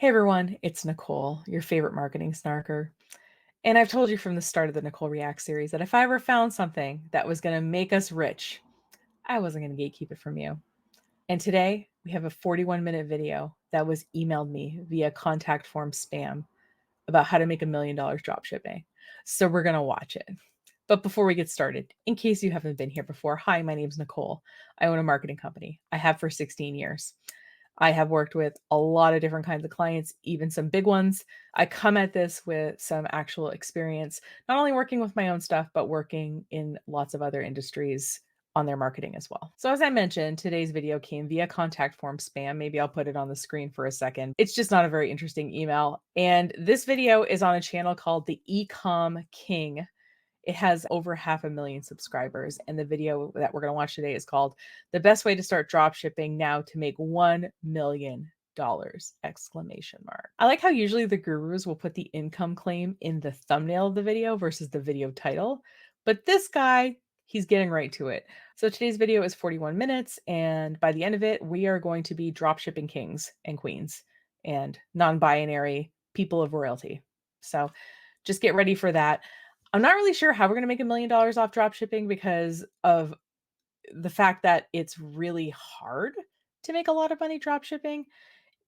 Hey everyone, it's Nicole, your favorite marketing snarker. And I've told you from the start of the Nicole React series that if I ever found something that was going to make us rich, I wasn't going to gatekeep it from you. And today we have a 41-minute video that was emailed me via contact form spam about how to make $1 million drop shipping. So we're going to watch it. But before we get started, in case you haven't been here before, hi, my name's Nicole. I own a marketing company. I have for 16 years. I have worked with a lot of different kinds of clients, even some big ones. I come at this with some actual experience, not only working with my own stuff, but working in lots of other industries on their marketing as well. So as I mentioned, today's video came via contact form spam. Maybe I'll put it on the screen for a second. It's just not a very interesting email. And this video is on a channel called the Ecom King. It has over 500,000 subscribers, and the video that we're going to watch today is called "The Best Way to Start Dropshipping Now to Make $1 million!" Exclamation mark. I like how usually the gurus will put the income claim in the thumbnail of the video versus the video title, but this guy, he's getting right to it. So today's video is 41 minutes, and by the end of it, we are going to be dropshipping kings and queens and non-binary people of royalty. So just get ready for that. I'm not really sure how we're gonna make $1 million off drop shipping because of the fact that it's really hard to make a lot of money drop shipping.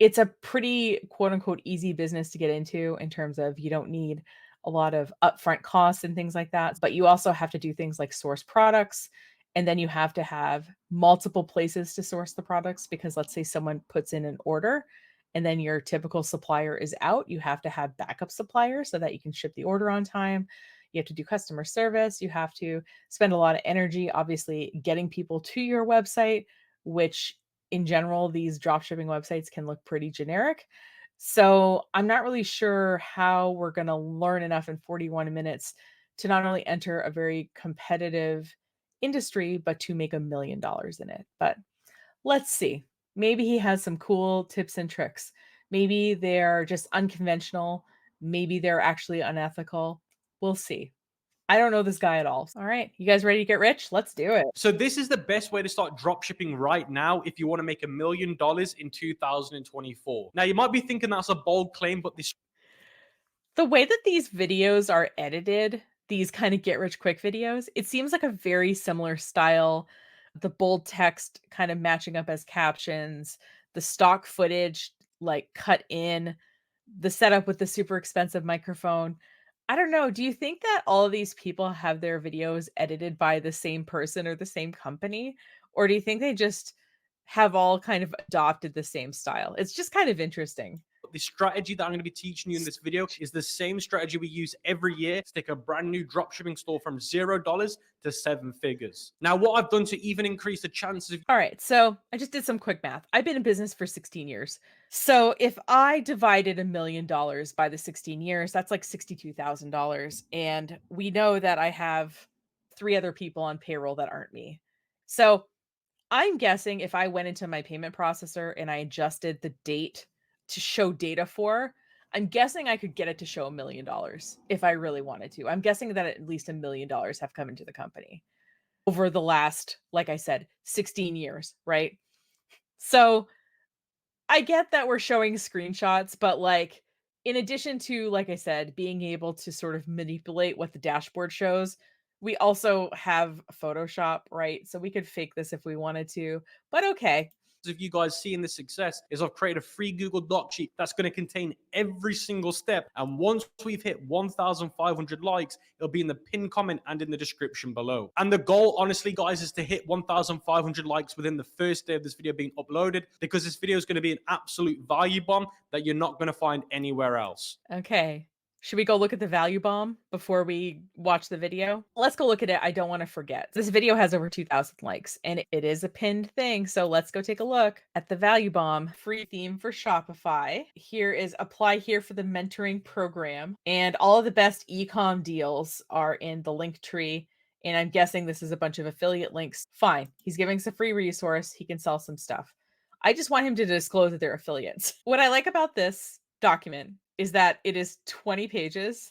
It's a pretty quote unquote easy business to get into in terms of you don't need a lot of upfront costs and things like that. But you also have to do things like source products. And then you have to have multiple places to source the products because let's say someone puts in an order and then your typical supplier is out. You have to have backup suppliers so that you can ship the order on time. You have to do customer service. You have to spend a lot of energy, obviously, getting people to your website, which in general, these dropshipping websites can look pretty generic. So I'm not really sure how we're going to learn enough in 41 minutes to not only enter a very competitive industry, but to make $1 million in it. But let's see. Maybe he has some cool tips and tricks. Maybe they're just unconventional. Maybe they're actually unethical. We'll see. I don't know this guy at all. All right. You guys ready to get rich? Let's do it. So this is the best way to start dropshipping right now if you want to make $1 million in 2024. Now you might be thinking that's a bold claim, but this The way that these videos are edited, these kind of get rich quick videos, it seems like a very similar style. The bold text kind of matching up as captions, the stock footage like cut in, the setup with the super expensive microphone. I don't know. Do you think that all of these people have their videos edited by the same person or the same company? Or do you think they just have all kind of adopted the same style? It's just kind of interesting. the strategy that I'm going to be teaching you in this video is the same strategy we use every year to take a brand new dropshipping store from $0 to 7 figures. Now, what I've done to even increase the chances of All right, so I just did some quick math. I've been in business for 16 years. So if I divided $1 million by the 16 years, that's like $62,000. And we know that I have three other people on payroll that aren't me. So I'm guessing if I went into my payment processor and I adjusted the date to show data for, I'm guessing I could get it to show $1 million if I really wanted to. I'm guessing that at least $1 million have come into the company over the last, like I said, 16 years, right? So I get that we're showing screenshots, but like in addition to, like I said, being able to sort of manipulate what the dashboard shows, we also have Photoshop, right? So we could fake this if we wanted to, but okay. you guys seeing the success is I've created a free Google Doc sheet that's going to contain every single step. And once we've hit 1,500 likes, it'll be in the pinned comment and in the description below. And the goal, honestly, guys, is to hit 1,500 likes within the first day of this video being uploaded, because this video is going to be an absolute value bomb that you're not going to find anywhere else. Okay. Should we go look at the value bomb before we watch the video? Let's go look at it. I don't want to forget. This video has over 2,000 likes and it is a pinned thing. So let's go take a look at the value bomb. Free theme for Shopify. Here is apply here for the mentoring program. And all of the best ecom deals are in the link tree. And I'm guessing this is a bunch of affiliate links. Fine. He's giving us a free resource. He can sell some stuff. I just want him to disclose that they're affiliates. What I like about this document is that it is 20 pages,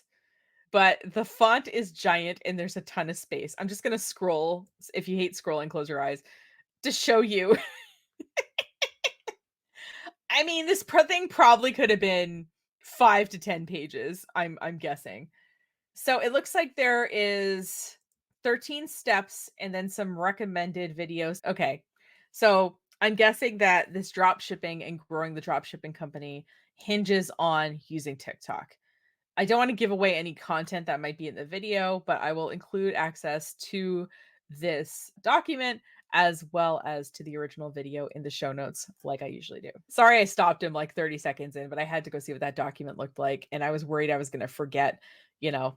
but the font is giant and there's a ton of space. I'm just going to scroll. If you hate scrolling, close your eyes to show you. I mean, this thing probably could have been 5 to 10 pages, I'm guessing. So it looks like there is 13 steps and then some recommended videos. Okay. So I'm guessing that this drop shipping and growing the drop shipping company hinges on using TikTok. I don't want to give away any content that might be in the video, but I will include access to this document as well as to the original video in the show notes, like I usually do. Sorry, I stopped him like 30 seconds in, but I had to go see what that document looked like. And I was worried I was going to forget, you know,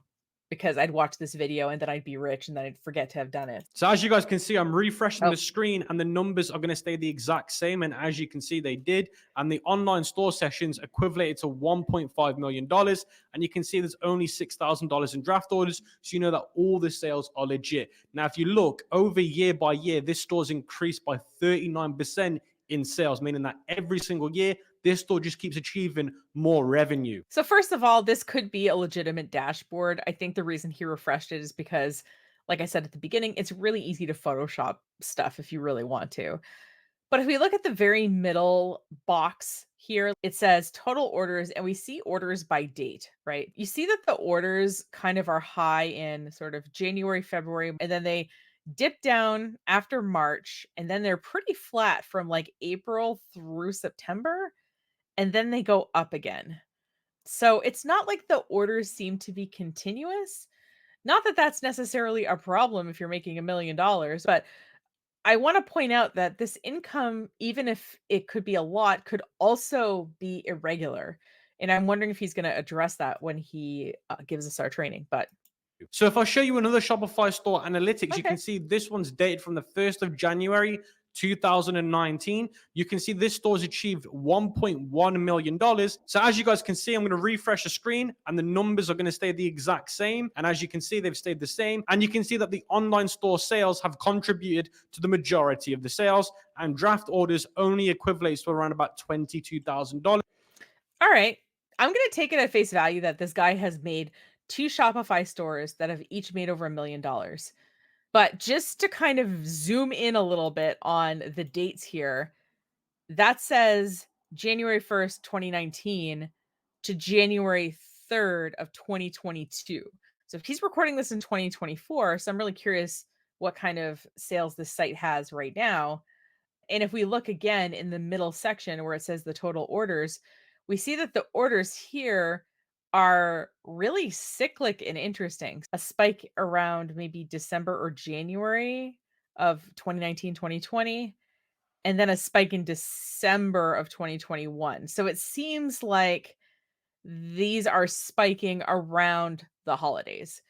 because I'd watch this video and then I'd be rich and then I'd forget to have done it. So as you guys can see, I'm refreshing Oh, the screen and the numbers are going to stay the exact same. And as you can see, they did. And the online store sessions equated to $1.5 million. And you can see there's only $6,000 in draft orders. So you know that all the sales are legit. Now, if you look over year by year, this store's increased by 39% in sales, meaning that every single year, this store just keeps achieving more revenue. so first of all, this could be a legitimate dashboard. I think the reason he refreshed it is because, like I said at the beginning, it's really easy to Photoshop stuff if you really want to. But if we look at the very middle box here, it says total orders, and we see orders by date, right? You see that the orders kind of are high in sort of January, February, and then they dip down after March, and then they're pretty flat from like April through September, and then they go up again. So it's not like the orders seem to be continuous. Not that that's necessarily a problem if you're making $1 million, but I want to point out that this income, even if it could be a lot, could also be irregular. And I'm wondering if he's going to address that when he gives us our training. But So if I show you another Shopify store analytics, you okay. can see this one's dated from the 1st of January 2019. You can see this store's achieved $1.1 million. So as you guys can see, I'm going to refresh the screen and the numbers are going to stay the exact same. And as you can see, they've stayed the same. And you can see that the online store sales have contributed to the majority of the sales, and draft orders only equivalates to around about $22,000. All right. I'm going to take it at face value that this guy has made two Shopify stores that have each made over $1 million. But just to kind of zoom in a little bit on the dates here, that says January 1st, 2019 to January 3rd of 2022. So if he's recording this in 2024, so I'm really curious what kind of sales this site has right now. And if we look again in the middle section where it says the total orders, we see that the orders here are really cyclic and interesting. A spike around maybe December or January of 2019, 2020, and then a spike in December of 2021. So it seems like these are spiking around the holidays,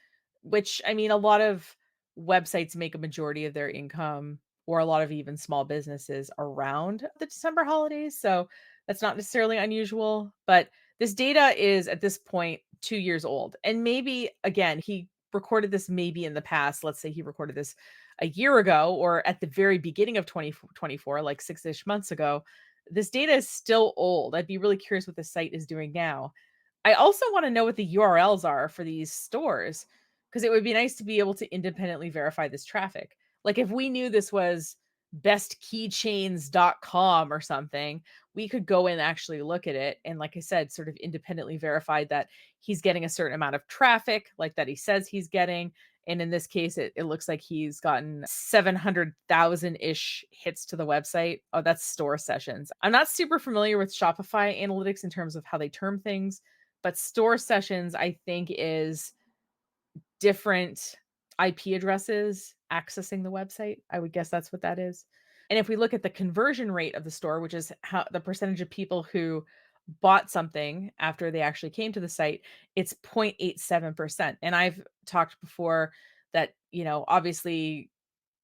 which I mean, a lot of websites make a majority of their income, or a lot of even small businesses around the December holidays. So that's not necessarily unusual. But this data is at this point 2 years old. And maybe, again, he recorded this maybe in the past. Let's say he recorded this a year ago or at the very beginning of 2024, like 6-ish months ago. This data is still old. I'd be really curious what the site is doing now. I also want to know what the URLs are for these stores, because it would be nice to be able to independently verify this traffic. Like if we knew this was bestkeychains.com or something, we could go and actually look at it. And like I said, sort of independently verified that he's getting a certain amount of traffic, like that he says he's getting. And in this case, it looks like he's gotten 700,000 ish hits to the website. Oh, that's store sessions. I'm not super familiar with Shopify analytics in terms of how they term things, but store sessions, I think, is different IP addresses accessing the website. I would guess that's what that is. And if we look at the conversion rate of the store, which is how the percentage of people who bought something after they actually came to the site, it's 0.87%. And I've talked before that, obviously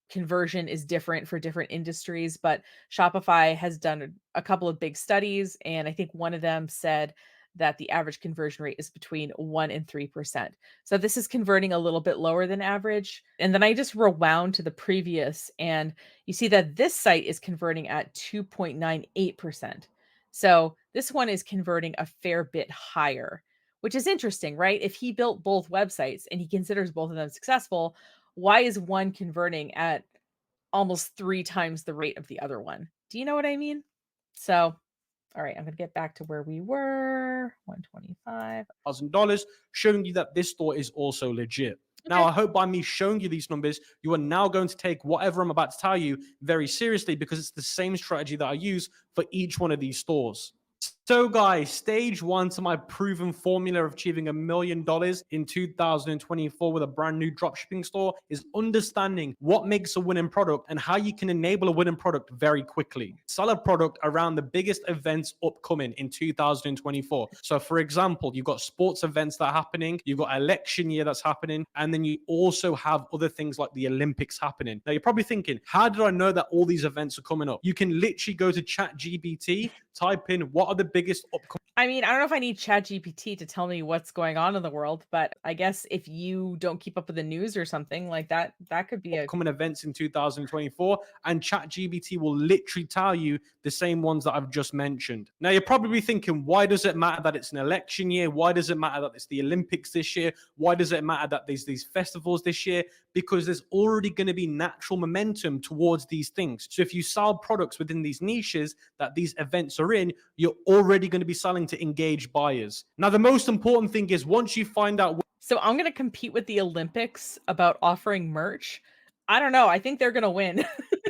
conversion is different for different industries, but Shopify has done a couple of big studies, and I think one of them said that the average conversion rate is between 1 and 3%. So this is converting a little bit lower than average. And then I just rewound to the previous, and you see that this site is converting at 2.98%. So this one is converting a fair bit higher, which is interesting, right? If he built both websites and he considers both of them successful, why is one converting at almost 3 times the rate of the other one? Do you know what I mean? So, All right, I'm going to get back to where we were. 125. $1,000, showing you that this store is also legit. Now, Okay. I hope by me showing you these numbers, you are now going to take whatever I'm about to tell you very seriously, because it's the same strategy that I use for each one of these stores. So, guys, stage one to my proven formula of achieving $1 million in 2024 with a brand new dropshipping store is understanding what makes a winning product and how you can enable a winning product very quickly. Sell a product around the biggest events upcoming in 2024. So, for example, you've got sports events that are happening, you've got election year that's happening, and then you also have other things like the Olympics happening. Now, you're probably thinking, how did I know that all these events are coming up? You can literally go to ChatGPT, type in what are the biggest upcoming I mean, I don't know if I need ChatGPT to tell me what's going on in the world, but I guess if you don't keep up with the news or something like that, that could be a events in 2024, and ChatGPT will literally tell you the same ones that I've just mentioned. Now, you're probably thinking, why does it matter that it's an election year? Why does it matter that it's the Olympics this year? Why does it matter that there's these festivals this year? Because there's already going to be natural momentum towards these things. So if you sell products within these niches that these events are in, you're already going to be selling to engaged buyers. Now, the most important thing is once you find out So I'm gonna compete with the Olympics about offering merch. I don't know. I think they're gonna win.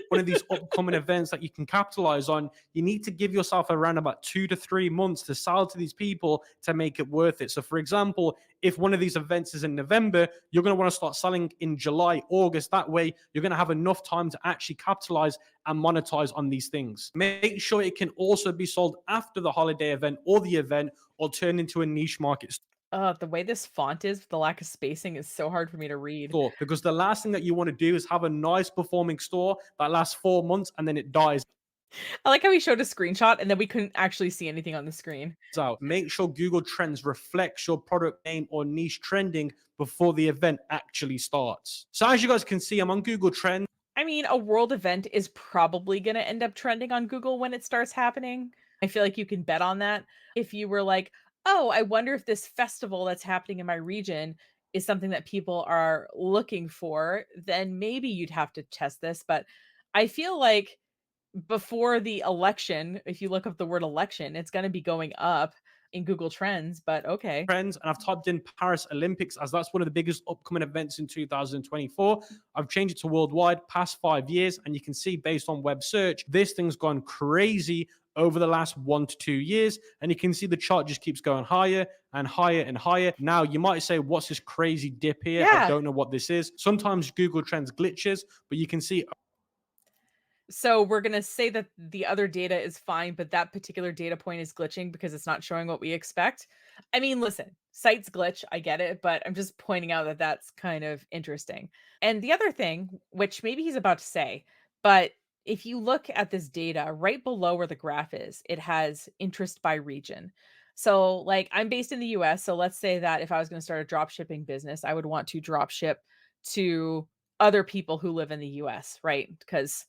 one of these upcoming events that you can capitalize on, you need to give yourself around about 2 to 3 months to sell to these people to make it worth it. So, for example, if one of these events is in November, you're going to want to start selling in July, August. That way, you're going to have enough time to actually capitalize and monetize on these things. Make sure it can also be sold after the holiday event or the event, or turn into a niche market The way this font is, the lack of spacing is so hard for me to read. store, because the last thing that you want to do is have a nice performing store that lasts 4 months and then it dies I like how he showed a screenshot and then we couldn't actually see anything on the screen. out. Make sure Google Trends reflects your product name or niche trending before the event actually starts. So as you guys can see, I'm on Google Trends. I mean, a world event is probably going to end up trending on Google when it starts happening. I feel like you can bet on that. If you were like, oh, I wonder if this festival that's happening in my region is something that people are looking for, then maybe you'd have to test this. But I feel like before the election, if you look up the word election, it's going to be going up in Google Trends, but okay. Trends, and I've typed in Paris Olympics as that's one of the biggest upcoming events in 2024. I've changed it to worldwide past 5 years, and you can see based on web search, this thing's gone crazy over the last 1 to 2 years, and you can see the chart just keeps going higher and higher and higher. Now, you might say, what's this crazy dip here? I Yeah. don't know what this is. Sometimes Google Trends glitches, but you can see So we're going to say that the other data is fine, but that particular data point is glitching because it's not showing what we expect. I mean, listen, sites glitch, I get it, but I'm just pointing out that that's kind of interesting. And the other thing, which maybe he's about to say, but if you look at this data right below where the graph is, it has interest by region. So, like, I'm based in the US. So, let's say that if I was going to start a drop shipping business, I would want to drop ship to other people who live in the US, right? Because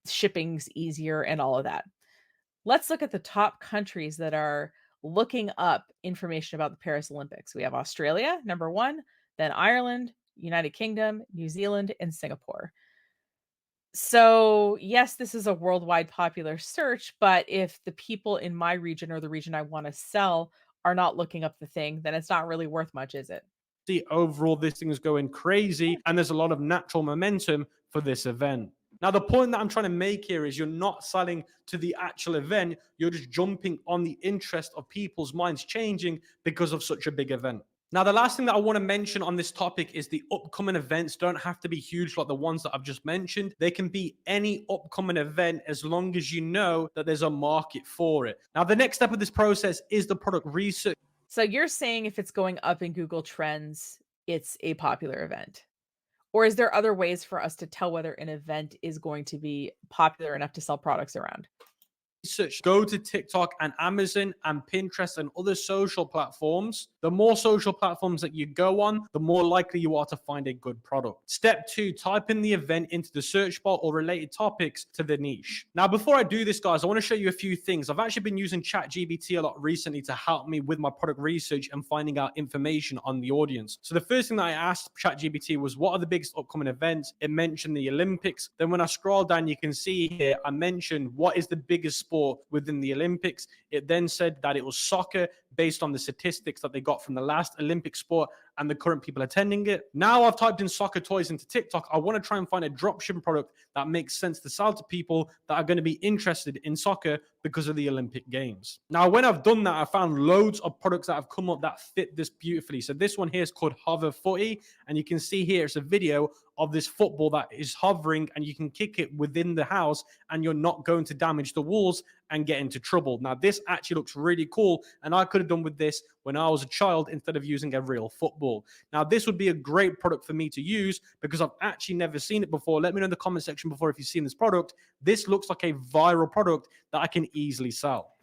shipping's easier and all of that. Let's look at the top countries that are looking up information about the Paris Olympics. We have Australia, number 1, then Ireland, United Kingdom, New Zealand, and Singapore. So, yes, this is a worldwide popular search, but if the people in my region or the region I want to sell are not looking up the thing, then it's not really worth much, is it? overall this thing is going crazy, and there's a lot of natural momentum for this event. Now, the point that I'm trying to make here is you're not selling to the actual event, you're just jumping on the interest of people's minds changing because of such a big event. Now, the last thing that I want to mention on this topic is the upcoming events don't have to be huge like the ones that I've just mentioned. They can be any upcoming event as long as you know that there's a market for it. Now, the next step of this process is the product research. So you're saying if it's going up in Google Trends, it's a popular event? Or is there other ways for us to tell whether an event is going to be popular enough to sell products around? Research, go to TikTok and Amazon and Pinterest and other social platforms. The more social platforms that you go on, the more likely you are to find a good product. Step 2, type in the event into the search bar or related topics to the niche. Now, before I do this, guys, I want to show you a few things. I've actually been using ChatGPT a lot recently to help me with my product research and finding out information on the audience. So the first thing that I asked ChatGPT was, what are the biggest upcoming events? It mentioned the Olympics. Then when I scroll down, you can see here, I mentioned what is the biggest sport within the Olympics. It then said that it was soccer based on the statistics that they got from the last Olympic sport and the current people attending it. Now I've typed in soccer toys into TikTok. I want to try and find a dropshipping product that makes sense to sell to people that are going to be interested in soccer because of the Olympic Games. Now, when I've done that, I found loads of products that have come up that fit this beautifully. So this one here is called Hover Footy, and you can see here it's a video of this football that is hovering, and you can kick it within the house and you're not going to damage the walls and get into trouble. Now, this actually looks really cool, and I could have done with this when I was a child instead of using a real football. Now, this would be a great product for me to use because I've actually never seen it before. Let me know in the comment section before if you've seen this product. This looks like a viral product that I can easily sell.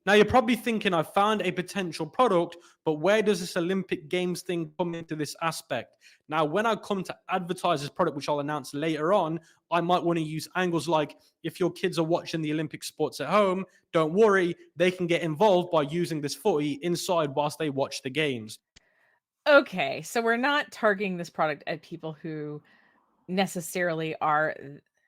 Now, you're probably thinking, I found a potential product, but where does this Olympic Games thing come into this aspect? Now, when I come to advertise this product, which I'll announce later on, I might want to use angles like, if your kids are watching the Olympic sports at home, don't worry, they can get involved by using this footy inside whilst they watch the games. Okay, so we're not targeting this product at people who necessarily are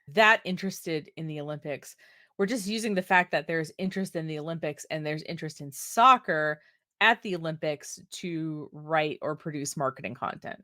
that interested in the Olympics. We're just using the fact that there's interest in the Olympics and there's interest in soccer at the Olympics to write or produce marketing content.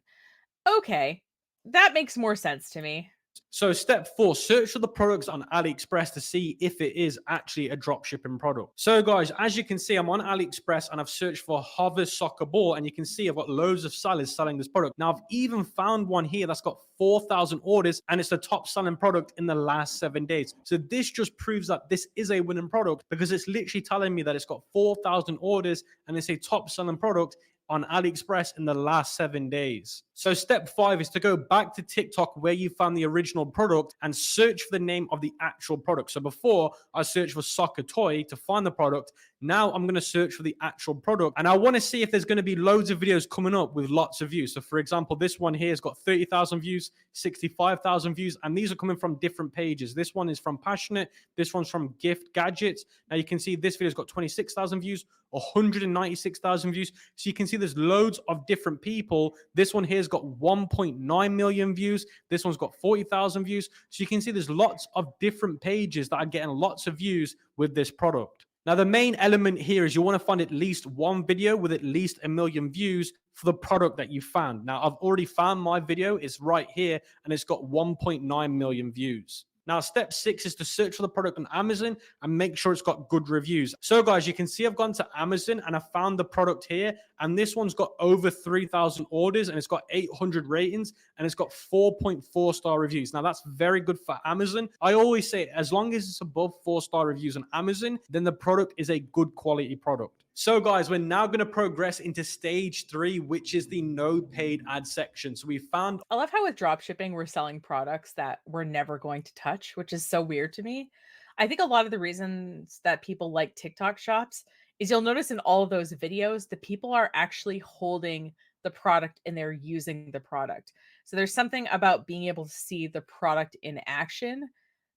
Okay, that makes more sense to me. So step 4, search for the products on AliExpress to see if it is actually a dropshipping product. So guys, as you can see, I'm on AliExpress and I've searched for hover soccer ball, and you can see I've got loads of sellers selling this product. Now I've even found one here that's got 4,000 orders, and it's the top selling product in the last 7 days. So this just proves that this is a winning product because it's literally telling me that it's got 4,000 orders and it's a top selling product on AliExpress in the last 7 days. So step 5 is to go back to TikTok where you found the original product and search for the name of the actual product. So before I searched for soccer toy to find the product, now I'm going to search for the actual product, and I want to see if there's going to be loads of videos coming up with lots of views. So for example, this one here has got 30,000 views, 65,000 views, and these are coming from different pages. This one is from Passionate, this one's from Gift Gadgets. Now you can see this video's got 26,000 views, 196,000 views. So you can see there's loads of different people. This one here's got 1.9 million views. This one's got 40,000 views. So you can see there's lots of different pages that are getting lots of views with this product. Now, the main element here is you want to find at least one video with at least 1 million views for the product that you found. Now, I've already found my video. It's right here, and it's got 1.9 million views. Now, step 6 is to search for the product on Amazon and make sure it's got good reviews. So, guys, you can see I've gone to Amazon and I found the product here. And this one's got over 3,000 orders and it's got 800 ratings and it's got 4.4 star reviews. Now, that's very good for Amazon. I always say, as long as it's above 4-star reviews on Amazon, then the product is a good quality product. So guys, we're now going to progress into stage 3, which is the no paid ad section. So we found... I love how with dropshipping, we're selling products that we're never going to touch, which is so weird to me. I think a lot of the reasons that people like TikTok shops is you'll notice in all of those videos, the people are actually holding the product and they're using the product. So there's something about being able to see the product in action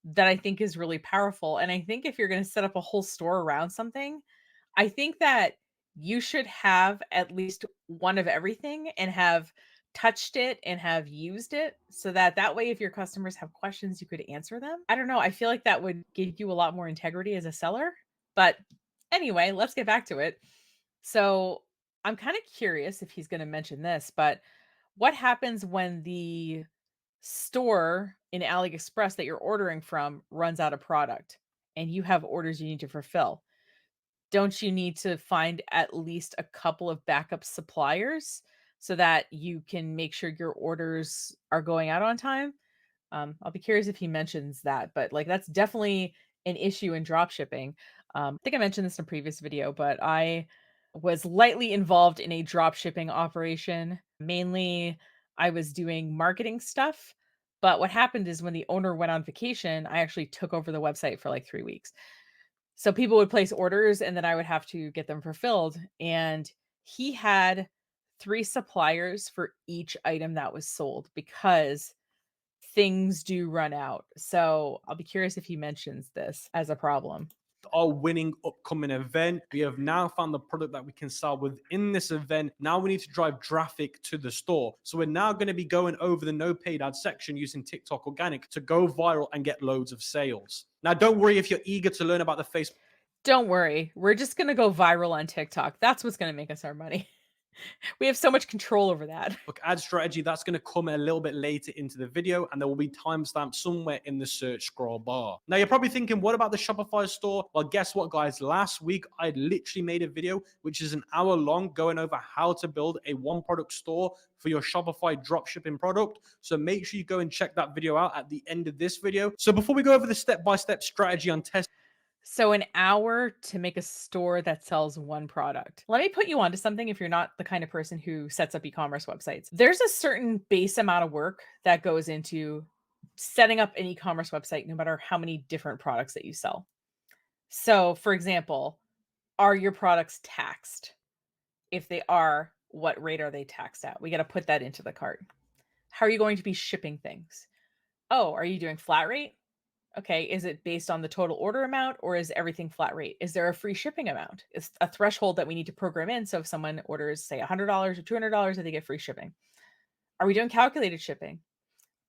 that I think is really powerful. And I think if you're going to set up a whole store around something, I think that you should have at least one of everything and have touched it and have used it so that that way if your customers have questions you could answer them. I don't know, I feel like that would give you a lot more integrity as a seller. But anyway, let's get back to it. So, I'm kind of curious if he's going to mention this, but what happens when the store in AliExpress that you're ordering from runs out of product and you have orders you need to fulfill? Don't you need to find at least a couple of backup suppliers so that you can make sure your orders are going out on time? I'll be curious if he mentions that, but like that's definitely an issue in drop shipping. I think I mentioned this in a previous video, but I was lightly involved in a drop shipping operation. Mainly, I was doing marketing stuff. But what happened is when the owner went on vacation, I actually took over the website for like 3 weeks. So people would place orders and then I would have to get them fulfilled. And he had 3 suppliers for each item that was sold because things do run out. So I'll be curious if he mentions this as a problem. our winning upcoming event. We have now found the product that we can sell within this event. Now we need to drive traffic to the store. So we're now going to be going over the no paid ad section using TikTok organic to go viral and get loads of sales. Now, don't worry if you're eager to learn about the Facebook Don't worry. We're just going to go viral on TikTok. That's what's going to make us our money. We have so much control over that. ad strategy, that's going to come a little bit later into the video, and there will be timestamps somewhere in the search scroll bar. Now you're probably thinking, what about the Shopify store? Well, guess what, guys? Last week I literally made a video which is an hour long going over how to build a one product store for your Shopify dropshipping product. So make sure you go and check that video out at the end of this video. So before we go over the step-by-step strategy on testing, So an hour to make a store that sells one product. Let me put you onto something if you're not the kind of person who sets up e-commerce websites. There's a certain base amount of work that goes into setting up an e-commerce website, no matter how many different products that you sell. So, for example, are your products taxed? If they are, what rate are they taxed at? We got to put that into the cart. How are you going to be shipping things? Oh, are you doing flat rate? Okay, is it based on the total order amount or is everything flat rate? Is there a free shipping amount? It's a threshold that we need to program in. So if someone orders, say, $100 or $200, that they get free shipping. Are we doing calculated shipping?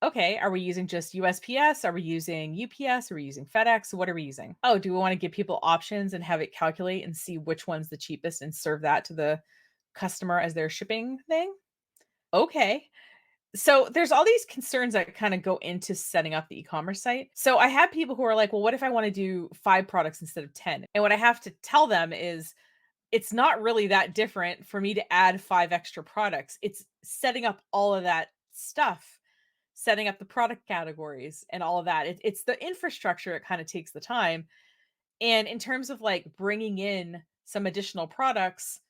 Okay, are we using just USPS? Are we using UPS? Are we using FedEx? What are we using? Oh, do we want to give people options and have it calculate and see which one's the cheapest and serve that to the customer as their shipping thing? Okay. So there's all these concerns that kind of go into setting up the e-commerce site. So I have people who are like, well, what if I want to do 5 products instead of 10? And what I have to tell them is it's not really that different for me to add 5 extra products. It's setting up all of that stuff, setting up the product categories and all of that. It's the infrastructure that kind of takes the time. And in terms of like bringing in some additional products,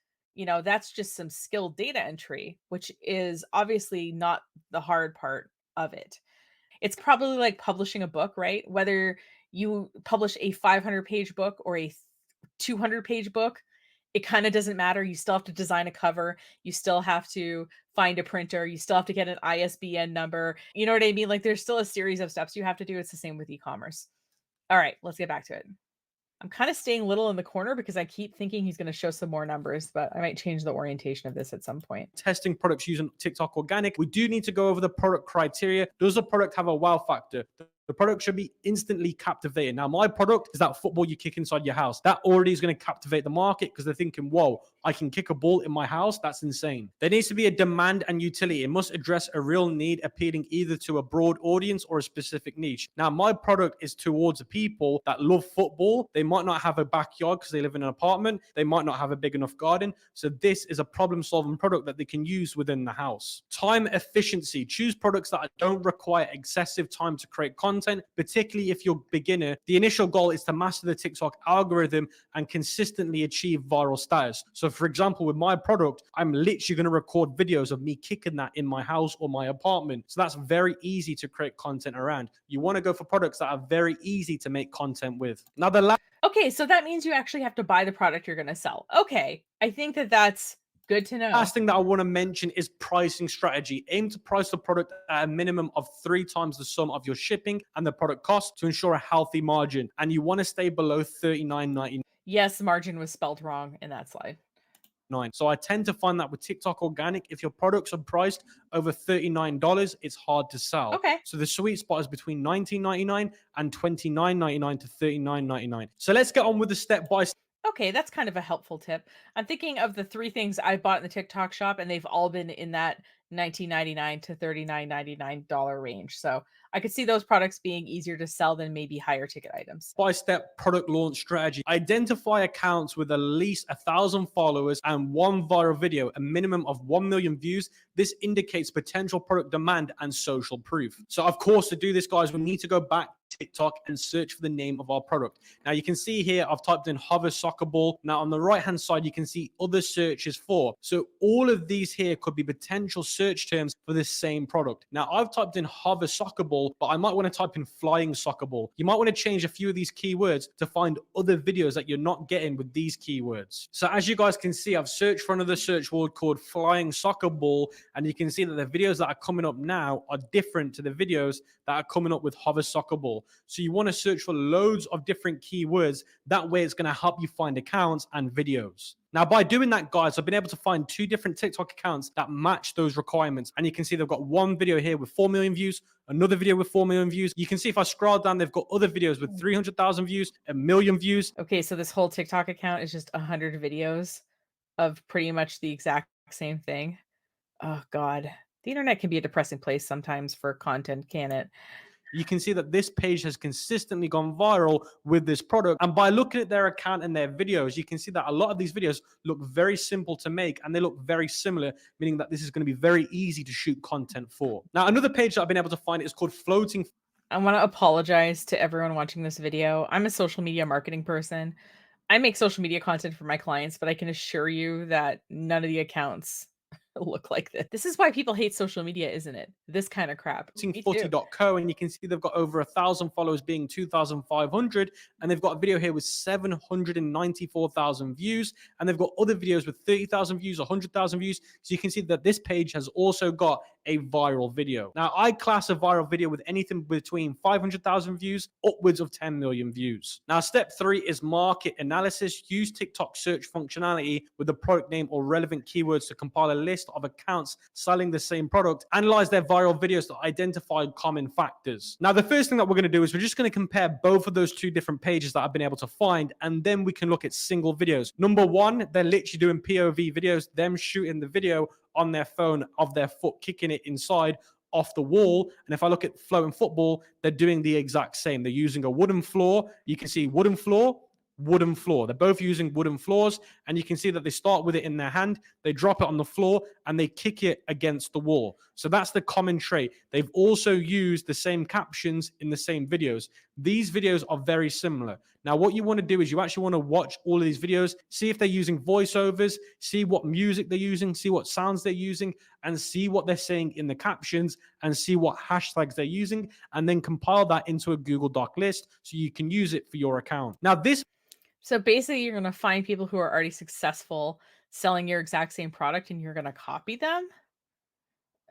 that's just some skilled data entry, which is obviously not the hard part of it. It's probably like publishing a book, right? Whether you publish a 500-page book or a 200-page book, it kind of doesn't matter. You still have to design a cover. You still have to find a printer. You still have to get an ISBN number. You know what I mean? Like there's still a series of steps you have to do. It's the same with e-commerce. All right, let's get back to it. I'm kind of staying little in the corner because I keep thinking he's going to show some more numbers, but I might change the orientation of this at some point. testing products using TikTok organic, we do need to go over the product criteria. Does the product have a wow factor? The product should be instantly captivating. Now, my product is that football you kick inside your house. That already is going to captivate the market because they're thinking, whoa, I can kick a ball in my house. That's insane. There needs to be a demand and utility. It must address a real need, appealing either to a broad audience or a specific niche. Now, my product is towards the people that love football. They might not have a backyard because they live in an apartment. They might not have a big enough garden. So this is a problem-solving product that they can use within the house. Time efficiency. Choose products that don't require excessive time to create content, particularly if you're a beginner. The initial goal is to master the TikTok algorithm and consistently achieve viral status. So for example, with my product, I'm literally going to record videos of me kicking that in my house or my apartment. So that's very easy to create content around. You want to go for products that are very easy to make content with. Now, Okay, so that means you actually have to buy the product you're going to sell. Okay, I think that's good to know. last thing that I want to mention is pricing strategy. Aim to price the product at a minimum of 3 times the sum of your shipping and the product cost to ensure a healthy margin. And you want to stay below $39.99. Yes, margin was spelled wrong in that slide. So I tend to find that with TikTok organic, if your products are priced over $39, it's hard to sell. Okay. So the sweet spot is between $19.99 and $29.99 to $39.99. So let's get on with the step-by-step. Okay, that's kind of a helpful tip. I'm thinking of the 3 things I bought in the TikTok shop, and they've all been in that $19.99 to $39.99 range. So I could see those products being easier to sell than maybe higher ticket items. Step product launch strategy. Identify accounts with at least 1,000 followers and 1 viral video, a minimum of 1 million views. This indicates potential product demand and social proof. So of course, to do this, guys, we need to go back TikTok and search for the name of our product. Now you can see here I've typed in hover soccer ball. Now on the right hand side you can see other searches for. So all of these here could be potential search terms for the same product. Now I've typed in hover soccer ball ball, but I might want to type in flying soccer ball. You might want to change a few of these keywords to find other videos that you're not getting with these keywords. So as you guys can see, I've searched for another search word called flying soccer ball, and you can see that the videos that are coming up now are different to the videos that are coming up with hover soccer ball. So you want to search for loads of different keywords. That way it's going to help you find accounts and videos. Now, by doing that, guys, I've been able to find 2 different TikTok accounts that match those requirements. And you can see they've got one video here with 4 million views, another video with 4 million views. You can see if I scroll down, they've got other videos with 300,000 views, 1 million views. Okay, so this whole TikTok account is just 100 videos of pretty much the exact same thing. Oh god. The internet can be a depressing place sometimes for content, can it? You can see that this page has consistently gone viral with this product. And by looking at their account and their videos, you can see that a lot of these videos look very simple to make and they look very similar, meaning that this is going to be very easy to shoot content for. Now, another page that I've been able to find is called Floating. I want to apologize to everyone watching this video. I'm a social media marketing person. I make social media content for my clients, but I can assure you that none of the accounts look like this. This is why people hate social media, isn't it? This kind of crap. Me too. Footy.co, and you can see they've got over 1,000 followers, being 2,500, and they've got a video here with 794,000 views, and they've got other videos with 30,000 views, 100,000 views. So you can see that this page has also got a viral video. Now, I class a viral video with anything between 500,000 views upwards of 10 million views. Now, step 3 is market analysis. Use TikTok search functionality with the product name or relevant keywords to compile a list of accounts selling the same product. Analyze their viral videos to identify common factors. Now, the first thing that we're going to do is we're just going to compare both of those 2 different pages that I've been able to find, and then we can look at single videos. Number 1, they're literally doing POV videos, them shooting the video on their phone of their foot kicking it inside off the wall. And if I look at floating football, they're doing the exact same. They're using a wooden floor. You can see wooden floor, wooden floor. They're both using wooden floors, and you can see that they start with it in their hand, they drop it on the floor, and they kick it against the wall. So that's the common trait. They've also used the same captions in the same videos. These videos are very similar. Now, what you want to do is you actually want to watch all of these videos, see if they're using voiceovers, see what music they're using, see what sounds they're using, and see what they're saying in the captions, and see what hashtags they're using, and then compile that into a Google Doc list so you can use it for your account. Now, this So basically, you're going to find people who are already successful selling your exact same product and you're going to copy them?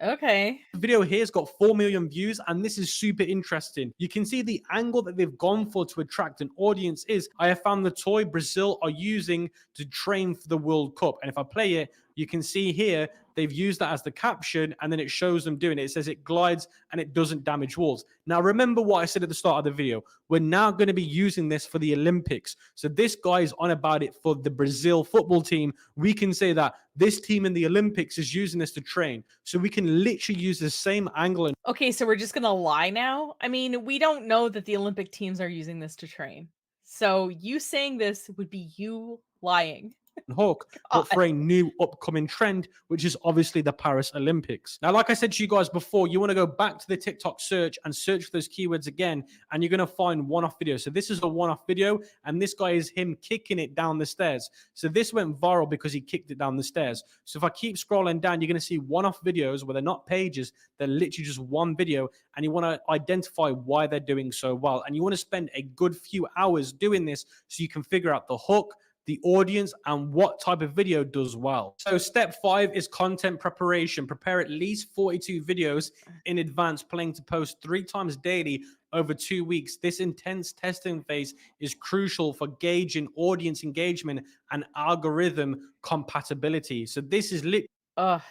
Okay. video here has got 4 million views, and this is super interesting. You can see the angle that they've gone for to attract an audience is, I have found the toy Brazil are using to train for the World Cup. And if I play it, you can see here, they've used that as the caption, and then it shows them doing it. It says it glides and it doesn't damage walls. Now, remember what I said at the start of the video. We're now going to be using this for the Olympics. So this guy is on about it for the Brazil football team. We can say that this team in the Olympics is using this to train. So we can literally use the same angle. And Okay, so we're just going to lie now? I mean, we don't know that the Olympic teams are using this to train. So you saying this would be you lying. hook, but for a new upcoming trend, which is obviously the Paris Olympics. Now, like I said to you guys before, you want to go back to the TikTok search and search for those keywords again, and you're going to find one-off videos. So this is a one-off video, and this guy is him kicking it down the stairs. So this went viral because he kicked it down the stairs. So if I keep scrolling down, you're going to see one-off videos where they're not pages, they're literally just one video, and you want to identify why they're doing so well. And you want to spend a good few hours doing this so you can figure out the hook, the audience, and what type of video does well. So step 5 is content preparation. Prepare at least 42 videos in advance, planning to post 3 times daily over 2 weeks. This intense testing phase is crucial for gauging audience engagement and algorithm compatibility. So this is literally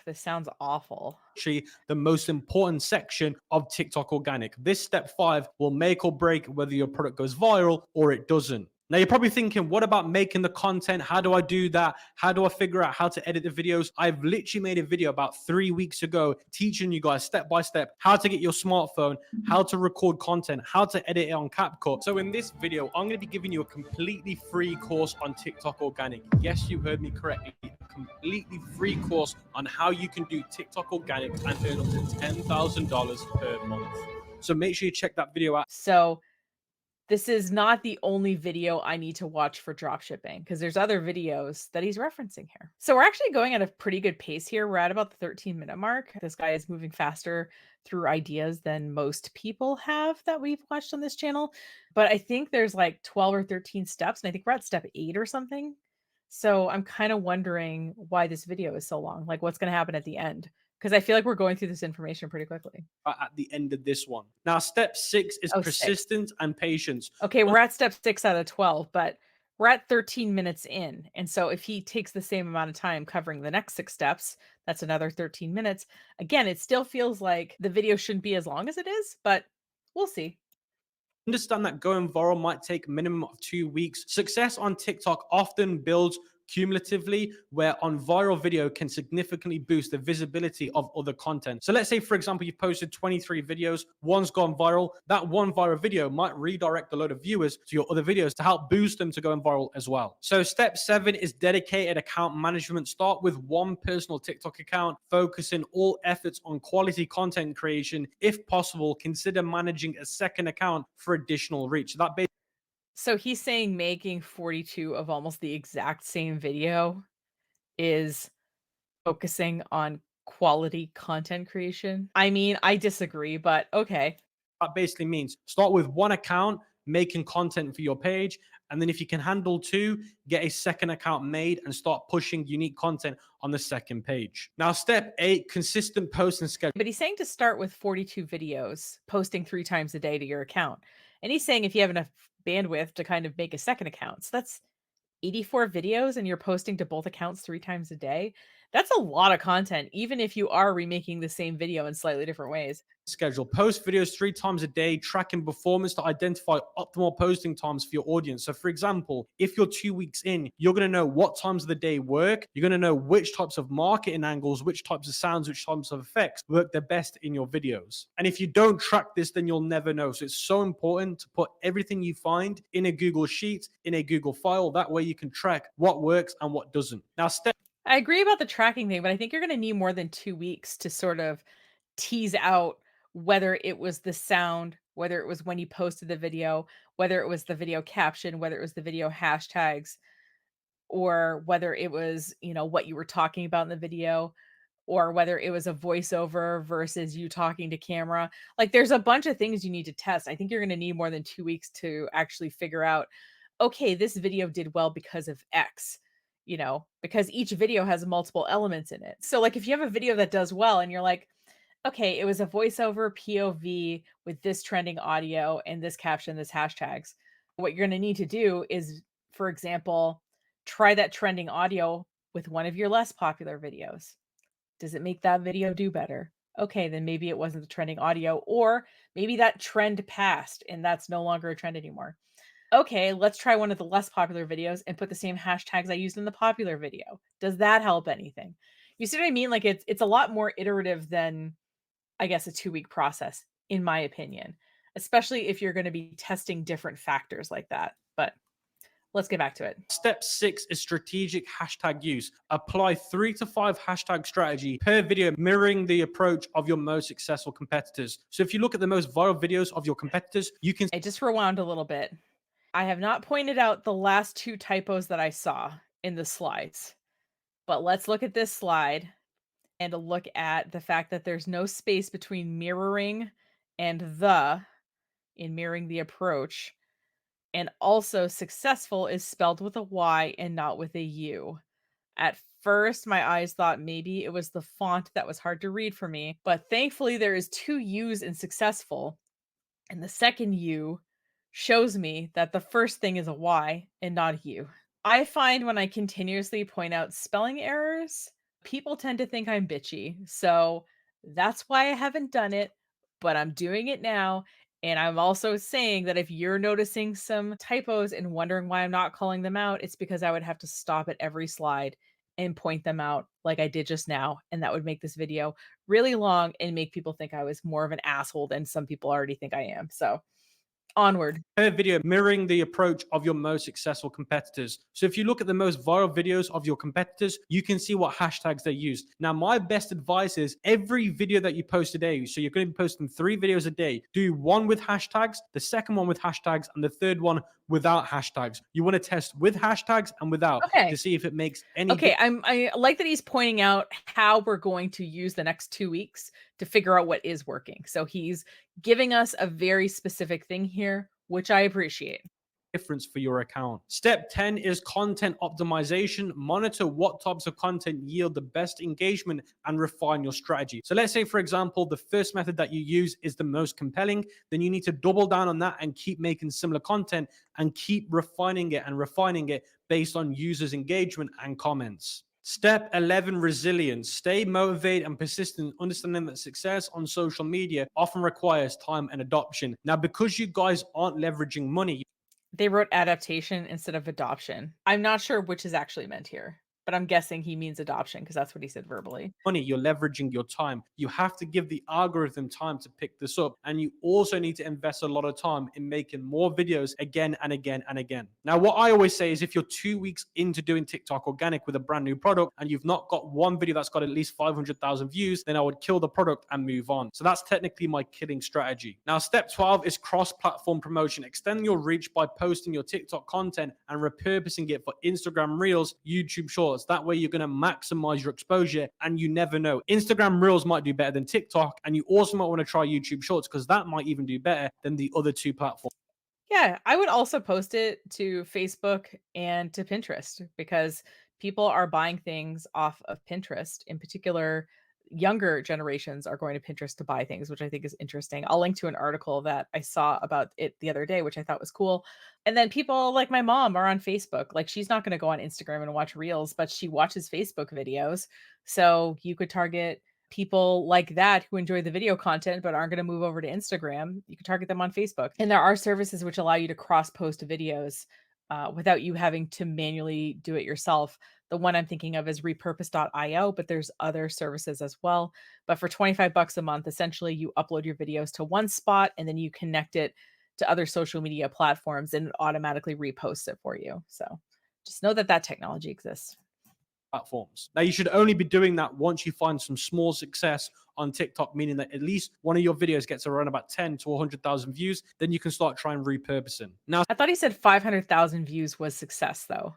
this sounds awful. the most important section of TikTok organic. This step 5 will make or break whether your product goes viral or it doesn't. Now, you're probably thinking, what about making the content? How do I do that? How do I figure out how to edit the videos? I've literally made a video about 3 weeks ago teaching you guys step by step how to get your smartphone, how to record content, how to edit it on CapCut. So in this video, I'm going to be giving you a completely free course on TikTok organic. Yes, you heard me correctly. A completely free course on how you can do TikTok organic and earn up to $10,000 per month. So make sure you check that video out. So This is not the only video I need to watch for dropshipping because there's other videos that he's referencing here. So we're actually going at a pretty good pace here. We're at about the 13-minute mark. This guy is moving faster through ideas than most people have that we've watched on this channel. But I think there's like 12 or 13 steps, and I think we're at step 8 or something. So I'm kind of wondering why this video is so long. Like what's going to happen at the end? Because I feel like we're going through this information pretty quickly. At the end of this one. Now, step 6 is Oh, 6. persistence and patience. Okay, we're at step 6 out of 12, but we're at 13 minutes in. And so if he takes the same amount of time covering the next 6 steps, that's another 13 minutes. Again, it still feels like the video shouldn't be as long as it is, but we'll see. Understand that going viral might take a minimum of 2 weeks. Success on TikTok often builds cumulatively, where on viral video can significantly boost the visibility of other content. So let's say, for example, you've posted 23 videos, one's gone viral. That one viral video might redirect a load of viewers to your other videos to help boost them to going viral as well. So step 7 is dedicated account management. Start with one personal TikTok account, focusing all efforts on quality content creation. If possible, consider managing a second account for additional reach. That So he's saying making 42 of almost the exact same video is focusing on quality content creation. I mean, I disagree, but okay. That basically means start with one account making content for your page. And then if you can handle 2, get a second account made and start pushing unique content on the second page. Now, step 8, consistent post and schedule. But he's saying to start with 42 videos, posting 3 times a day to your account. And he's saying if you have enough bandwidth to kind of make a second account. So that's 84 videos and you're posting to both accounts 3 times a day. That's a lot of content, even if you are remaking the same video in slightly different ways. Schedule post videos 3 times a day, tracking performance to identify optimal posting times for your audience. So for example, if you're 2 weeks in, you're going to know what times of the day work. You're going to know which types of marketing angles, which types of sounds, which types of effects work the best in your videos. And if you don't track this, then you'll never know. So it's so important to put everything you find in a Google Sheet, in a Google file. That way you can track what works and what doesn't. Now, step I agree about the tracking thing, but I think you're going to need more than 2 weeks to sort of tease out whether it was the sound, whether it was when you posted the video, whether it was the video caption, whether it was the video hashtags, or whether it was, what you were talking about in the video, or whether it was a voiceover versus you talking to camera. Like there's a bunch of things you need to test. I think you're going to need more than 2 weeks to actually figure out, okay, this video did well because of X, because each video has multiple elements in it. So like if you have a video that does well and you're like, okay, it was a voiceover POV with this trending audio and this caption, this hashtags. What you're going to need to do is, for example, try that trending audio with one of your less popular videos. Does it make that video do better? Okay, then maybe it wasn't the trending audio, or maybe that trend passed and that's no longer a trend anymore. Okay, let's try one of the less popular videos and put the same hashtags I used in the popular video. Does that help anything? You see what I mean? Like it's a lot more iterative than I guess a 2-week process, in my opinion, especially if you're going to be testing different factors like that. But let's get back to it. Step 6 is strategic hashtag use. Apply 3 to 5 hashtag strategy per video, mirroring the approach of your most successful competitors. So if you look at the most viral videos of your competitors, you can I just rewound a little bit. I have not pointed out the last 2 typos that I saw in the slides, but let's look at this slide and look at the fact that there's no space between mirroring and the in mirroring the approach. And also successful is spelled with a Y and not with a U. At first, my eyes thought maybe it was the font that was hard to read for me, but thankfully there is 2 U's in successful, and the second U shows me that the first thing is a Y and not a U. I find when I continuously point out spelling errors, people tend to think I'm bitchy. So that's why I haven't done it, but I'm doing it now. And I'm also saying that if you're noticing some typos and wondering why I'm not calling them out, it's because I would have to stop at every slide and point them out like I did just now. And that would make this video really long and make people think I was more of an asshole than some people already think I am. So Onward. Per video mirroring the approach of your most successful competitors. So if you look at the most viral videos of your competitors, you can see what hashtags they use. Now, my best advice is every video that you post a day, so you're going to be posting 3 videos a day, do one with hashtags, the second one with hashtags, and the third one without hashtags. You want to test with hashtags and without to Okay. see if it makes any Okay, difference. I like that he's pointing out how we're going to use the next 2 weeks to figure out what is working. So he's giving us a very specific thing here, which I appreciate. Difference for your account. Step 10 is content optimization. Monitor what types of content yield the best engagement and refine your strategy. So let's say, for example, the first method that you use is the most compelling. Then you need to double down on that and keep making similar content and keep refining it based on users' engagement and comments. Step 11, resilience. Stay motivated and persistent, understanding that success on social media often requires time and adoption. Now, because you guys aren't leveraging money, They wrote adaptation instead of adoption. I'm not sure which is actually meant here, but I'm guessing he means adoption because that's what he said verbally. you're leveraging your time. You have to give the algorithm time to pick this up. And you also need to invest a lot of time in making more videos again and again and again. Now, what I always say is if you're 2 weeks into doing TikTok organic with a brand new product and you've not got one video that's got at least 500,000 views, then I would kill the product and move on. So that's technically my killing strategy. Now, step 12 is cross platform promotion. Extend your reach by posting your TikTok content and repurposing it for Instagram Reels, YouTube Shorts. That way, you're going to maximize your exposure, and you never know. Instagram Reels might do better than TikTok, and you also might want to try YouTube Shorts because that might even do better than the other two platforms. Yeah, I would also post it to Facebook and to Pinterest because people are buying things off of Pinterest. In particular, younger generations are going to Pinterest to buy things, which I think is interesting. I'll link to an article that I saw about it the other day, which I thought was cool. And then people like my mom are on Facebook. Like she's not going to go on Instagram and watch reels, but she watches Facebook videos. So you could target people like that who enjoy the video content but aren't going to move over to Instagram. You can target them on Facebook. And there are services which allow you to cross post videos without you having to manually do it yourself. The one I'm thinking of is repurpose.io, but there's other services as well. But for 25 bucks a month, essentially you upload your videos to one spot and then you connect it to other social media platforms and it automatically reposts it for you. So just know that that technology exists. Platforms. Now, you should only be doing that once you find some small success on TikTok, meaning that at least one of your videos gets around about 10 to 100,000 views. Then you can start trying repurposing. Now, I thought he said 500,000 views was success though.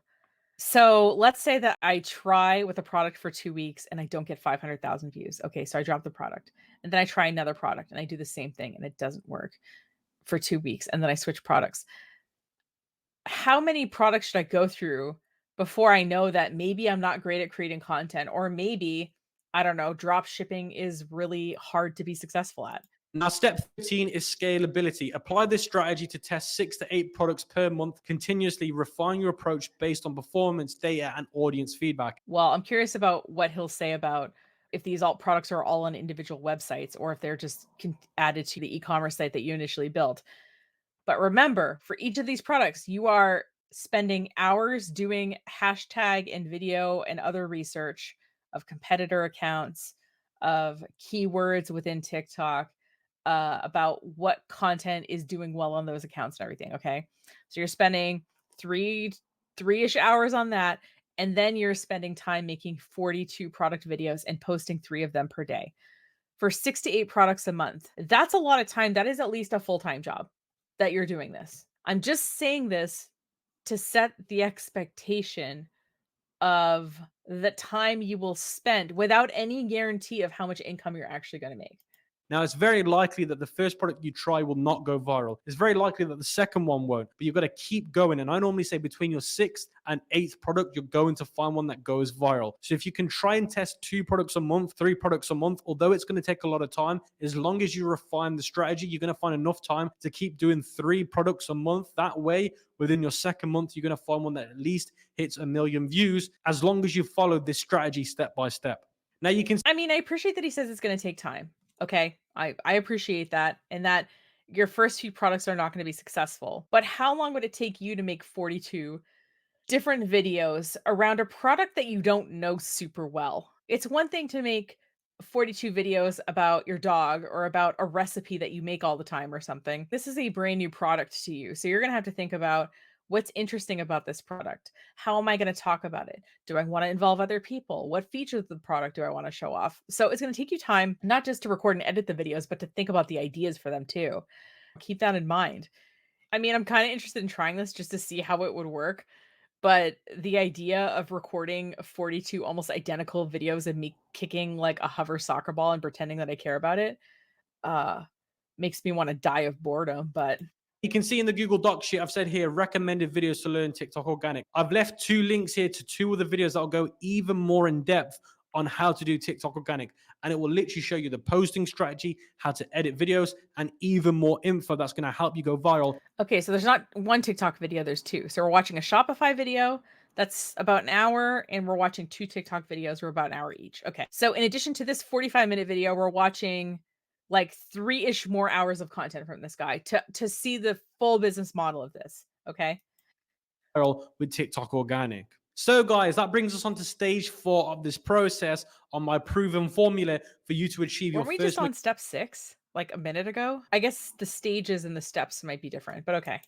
So let's say that I try with a product for 2 weeks and I don't get 500,000 views. Okay, so I drop the product. And then I try another product and I do the same thing and it doesn't work for 2 weeks and then I switch products. How many products should I go through before I know that maybe I'm not great at creating content or maybe I don't know, drop shipping is really hard to be successful at? Now, step 13 is scalability. Apply this strategy to test 6 to 8 products per month, continuously refine your approach based on performance, data, and audience feedback. Well, I'm curious about what he'll say about if these alt products are all on individual websites or if they're just added to the e-commerce site that you initially built. But remember, for each of these products, you are spending hours doing hashtag and video and other research of competitor accounts, of keywords within TikTok, about what content is doing well on those accounts and everything. Okay. So you're spending three, 3-ish hours on that. And then you're spending time making 42 product videos and posting 3 of them per day for 6 to 8 products a month. That's a lot of time. That is at least a full-time job that you're doing this. I'm just saying this to set the expectation of the time you will spend without any guarantee of how much income you're actually going to make. Now, it's very likely that the first product you try will not go viral. It's very likely that the second one won't, but you've got to keep going. And I normally say between your 6th and 8th product, you're going to find one that goes viral. So if you can try and test 2 products a month, 3 products a month, although it's going to take a lot of time, as long as you refine the strategy, you're going to find enough time to keep doing 3 products a month. That way, within your second month, you're going to find one that at least hits 1 million views, as long as you follow this strategy step by step. Now, you can I mean, I appreciate that he says it's going to take time. Okay. I appreciate that. And that your first few products are not going to be successful. But how long would it take you to make 42 different videos around a product that you don't know super well? It's one thing to make 42 videos about your dog or about a recipe that you make all the time or something. This is a brand new product to you. So you're going to have to think about what's interesting about this product. How am I going to talk about it? Do I want to involve other people? What features of the product do I want to show off? So it's going to take you time not just to record and edit the videos, but to think about the ideas for them too. Keep that in mind. I mean, I'm kind of interested in trying this just to see how it would work. But the idea of recording 42 almost identical videos of me kicking like a hover soccer ball and pretending that I care about it, uh, makes me wanna die of boredom, but You can see in the Google Docs sheet, I've said here, recommended videos to learn TikTok organic. I've left 2 links here to 2 of the videos that'll go even more in depth on how to do TikTok organic. And it will literally show you the posting strategy, how to edit videos, and even more info that's going to help you go viral. okay, so there's not 1 TikTok video, there's 2. So we're watching a Shopify video that's about an hour, and we're watching 2 TikTok videos, we're about an hour each. Okay. So in addition to this 45-minute video, we're watching like 3-ish more hours of content from this guy to see the full business model of this. Okay. Viral with TikTok organic. So, guys, that brings us on to stage 4 of this process on my proven formula for you to achieve your Weren't we just first on step 6 like a minute ago? I guess the stages and the steps might be different, but okay.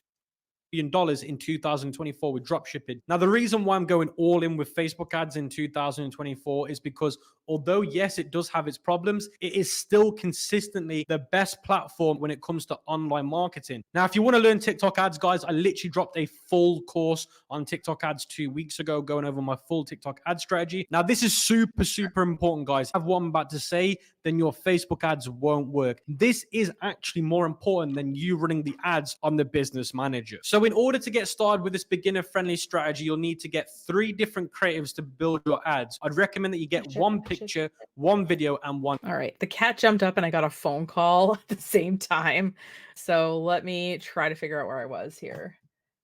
$1 in 2024 with dropshipping. Now, the reason why I'm going all in with Facebook ads in 2024 is because although, yes, it does have its problems, it is still consistently the best platform when it comes to online marketing. Now, if you want to learn TikTok ads, guys, I literally dropped a full course on TikTok ads 2 weeks ago, going over my full TikTok ad strategy. Now, this is super, super important, guys. I have what I'm about to say, then your Facebook ads won't work. This is actually more important than you running the ads on the business manager. So in order to get started with this beginner-friendly strategy, you'll need to get 3 different creatives to build your ads. I'd recommend that you get one picture, one video, and one. All right. The cat jumped up and I got a phone call at the same time. So let me try to figure out where I was here.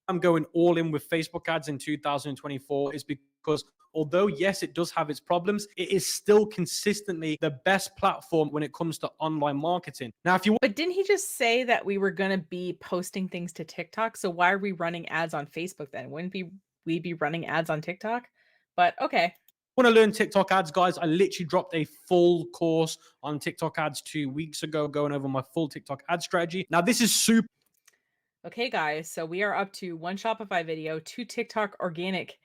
I'm going all in with Facebook ads in 2024 is because although, yes, it does have its problems, it is still consistently the best platform when it comes to online marketing. Now, if you But didn't he just say that we were going to be posting things to TikTok? So why are we running ads on Facebook then? Wouldn't we be running ads on TikTok? But okay. want to learn TikTok ads, guys, I literally dropped a full course on TikTok ads 2 weeks ago, going over my full TikTok ad strategy. Now, this is super. Okay, guys. So we are up to 1 Shopify video, 2 TikTok organic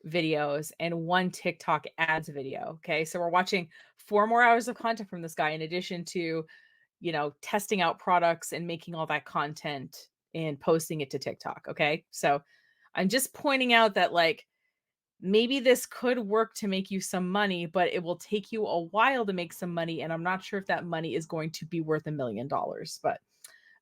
videos, and 1 TikTok ads video. Okay. So we're watching 4 more hours of content from this guy in addition to, testing out products and making all that content and posting it to TikTok. Okay. So I'm just pointing out that, like, maybe this could work to make you some money, but it will take you a while to make some money. And I'm not sure if that money is going to be worth $1 million, but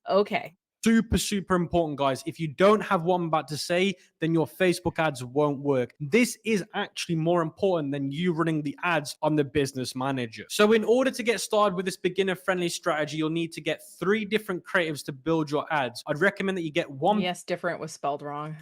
okay. Super, super important, guys. If you don't have what I'm about to say, then your Facebook ads won't work. This is actually more important than you running the ads on the business manager. So in order to get started with this beginner-friendly strategy, you'll need to get 3 different creatives to build your ads. I'd recommend that you get one Yes, different was spelled wrong.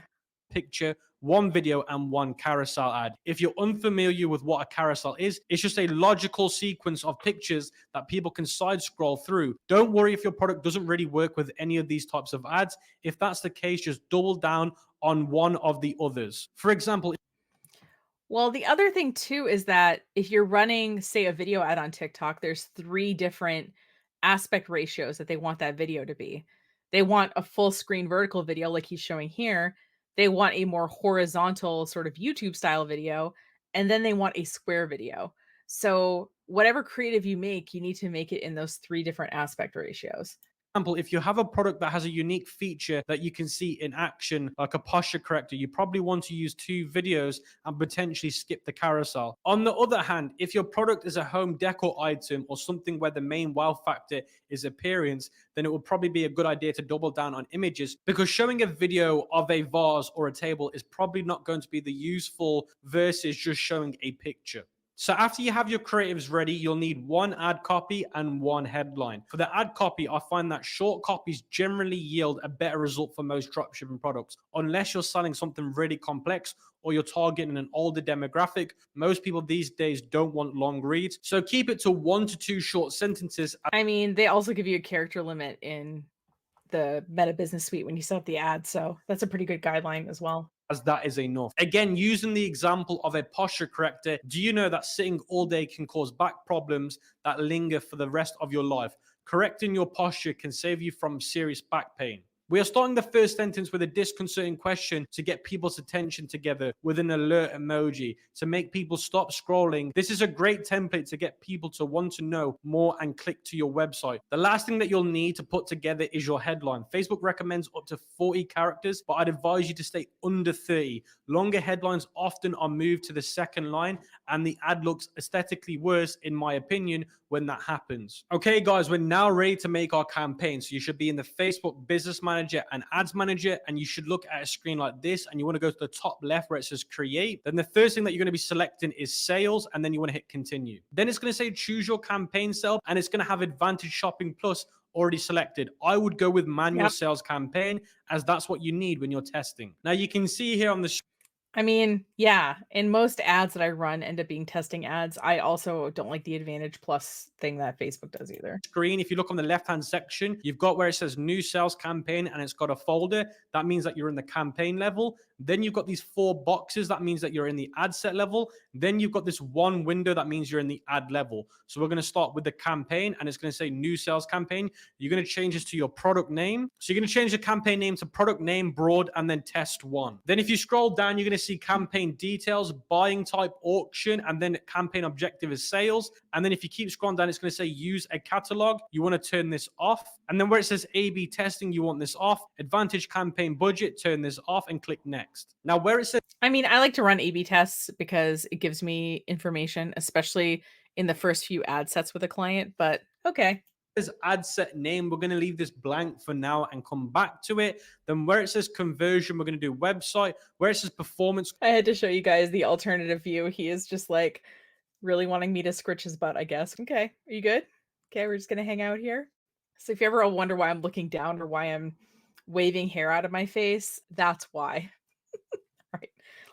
picture, one video, and one carousel ad. If you're unfamiliar with what a carousel is, it's just a logical sequence of pictures that people can side scroll through. Don't worry if your product doesn't really work with any of these types of ads. If that's the case, just double down on one of the others. For example, Well, the other thing too is that if you're running, say, a video ad on TikTok, there's 3 different aspect ratios that they want that video to be. They want a full screen vertical video like he's showing here. They want a more horizontal sort of YouTube style video, and then they want a square video. So, whatever creative you make, you need to make it in those 3 different aspect ratios. if you have a product that has a unique feature that you can see in action, like a posture corrector, you probably want to use 2 videos and potentially skip the carousel. On the other hand, if your product is a home decor item or something where the main wow factor is appearance, then it would probably be a good idea to double down on images, because showing a video of a vase or a table is probably not going to be the useful versus just showing a picture. So after you have your creatives ready, you'll need 1 ad copy and 1 headline. For the ad copy, I find that short copies generally yield a better result for most dropshipping products. Unless you're selling something really complex or you're targeting an older demographic, most people these days don't want long reads. So keep it to 1 to 2 short sentences. I mean, they also give you a character limit in the Meta Business Suite when you set up the ad, so that's a pretty good guideline as well. as that is enough. Again, using the example of a posture corrector, do you know that sitting all day can cause back problems that linger for the rest of your life? Correcting your posture can save you from serious back pain. We are starting the first sentence with a disconcerting question to get people's attention together with an alert emoji to make people stop scrolling. This is a great template to get people to want to know more and click to your website. The last thing that you'll need to put together is your headline. Facebook recommends up to 40 characters, but I'd advise you to stay under 30. Longer headlines often are moved to the second line, and the ad looks aesthetically worse, in my opinion, when that happens. Okay, guys, we're now ready to make our campaign. So you should be in the Facebook Business Manager and Ads Manager, and you should look at a screen like this, and you want to go to the top left where it says create. Then the first thing that you're going to be selecting is sales, and then you want to hit continue. Then it's going to say choose your campaign cell, and it's going to have Advantage Shopping Plus already selected. I would go with manual sales campaign, as that's what you need when you're testing. Now you can see here on the I mean, yeah, and most ads that I run end up being testing ads. I also don't like the Advantage Plus thing that Facebook does either. screen, if you look on the left hand section, you've got where it says new sales campaign and it's got a folder. That means that you're in the campaign level. Then you've got these 4 boxes. That means that you're in the ad set level. Then you've got this one window. That means you're in the ad level. So we're going to start with the campaign, and it's going to say new sales campaign. You're going to change this to your product name. So you're going to change the campaign name to product name broad and then test 1. Then if you scroll down, you're going to see campaign details, buying type, auction, and then campaign objective is sales. And then if you keep scrolling down, it's going to say use a catalog. You want to turn this off. And then where it says A/B testing, you want this off. Advantage campaign budget, turn this off and click next. Now where it says, I mean, I like to run A/B tests because it gives me information, especially in the first few ad sets with a client, but okay. ad set name, we're going to leave this blank for now and come back to it. Then where it says conversion, we're going to do website. Where it says performance, I had to show you guys the alternative view. He is just like really wanting me to scritch his butt, I guess. Okay, are you good? Okay, we're just gonna hang out here. So if you ever wonder why I'm looking down or why I'm waving hair out of my face, that's why. All right.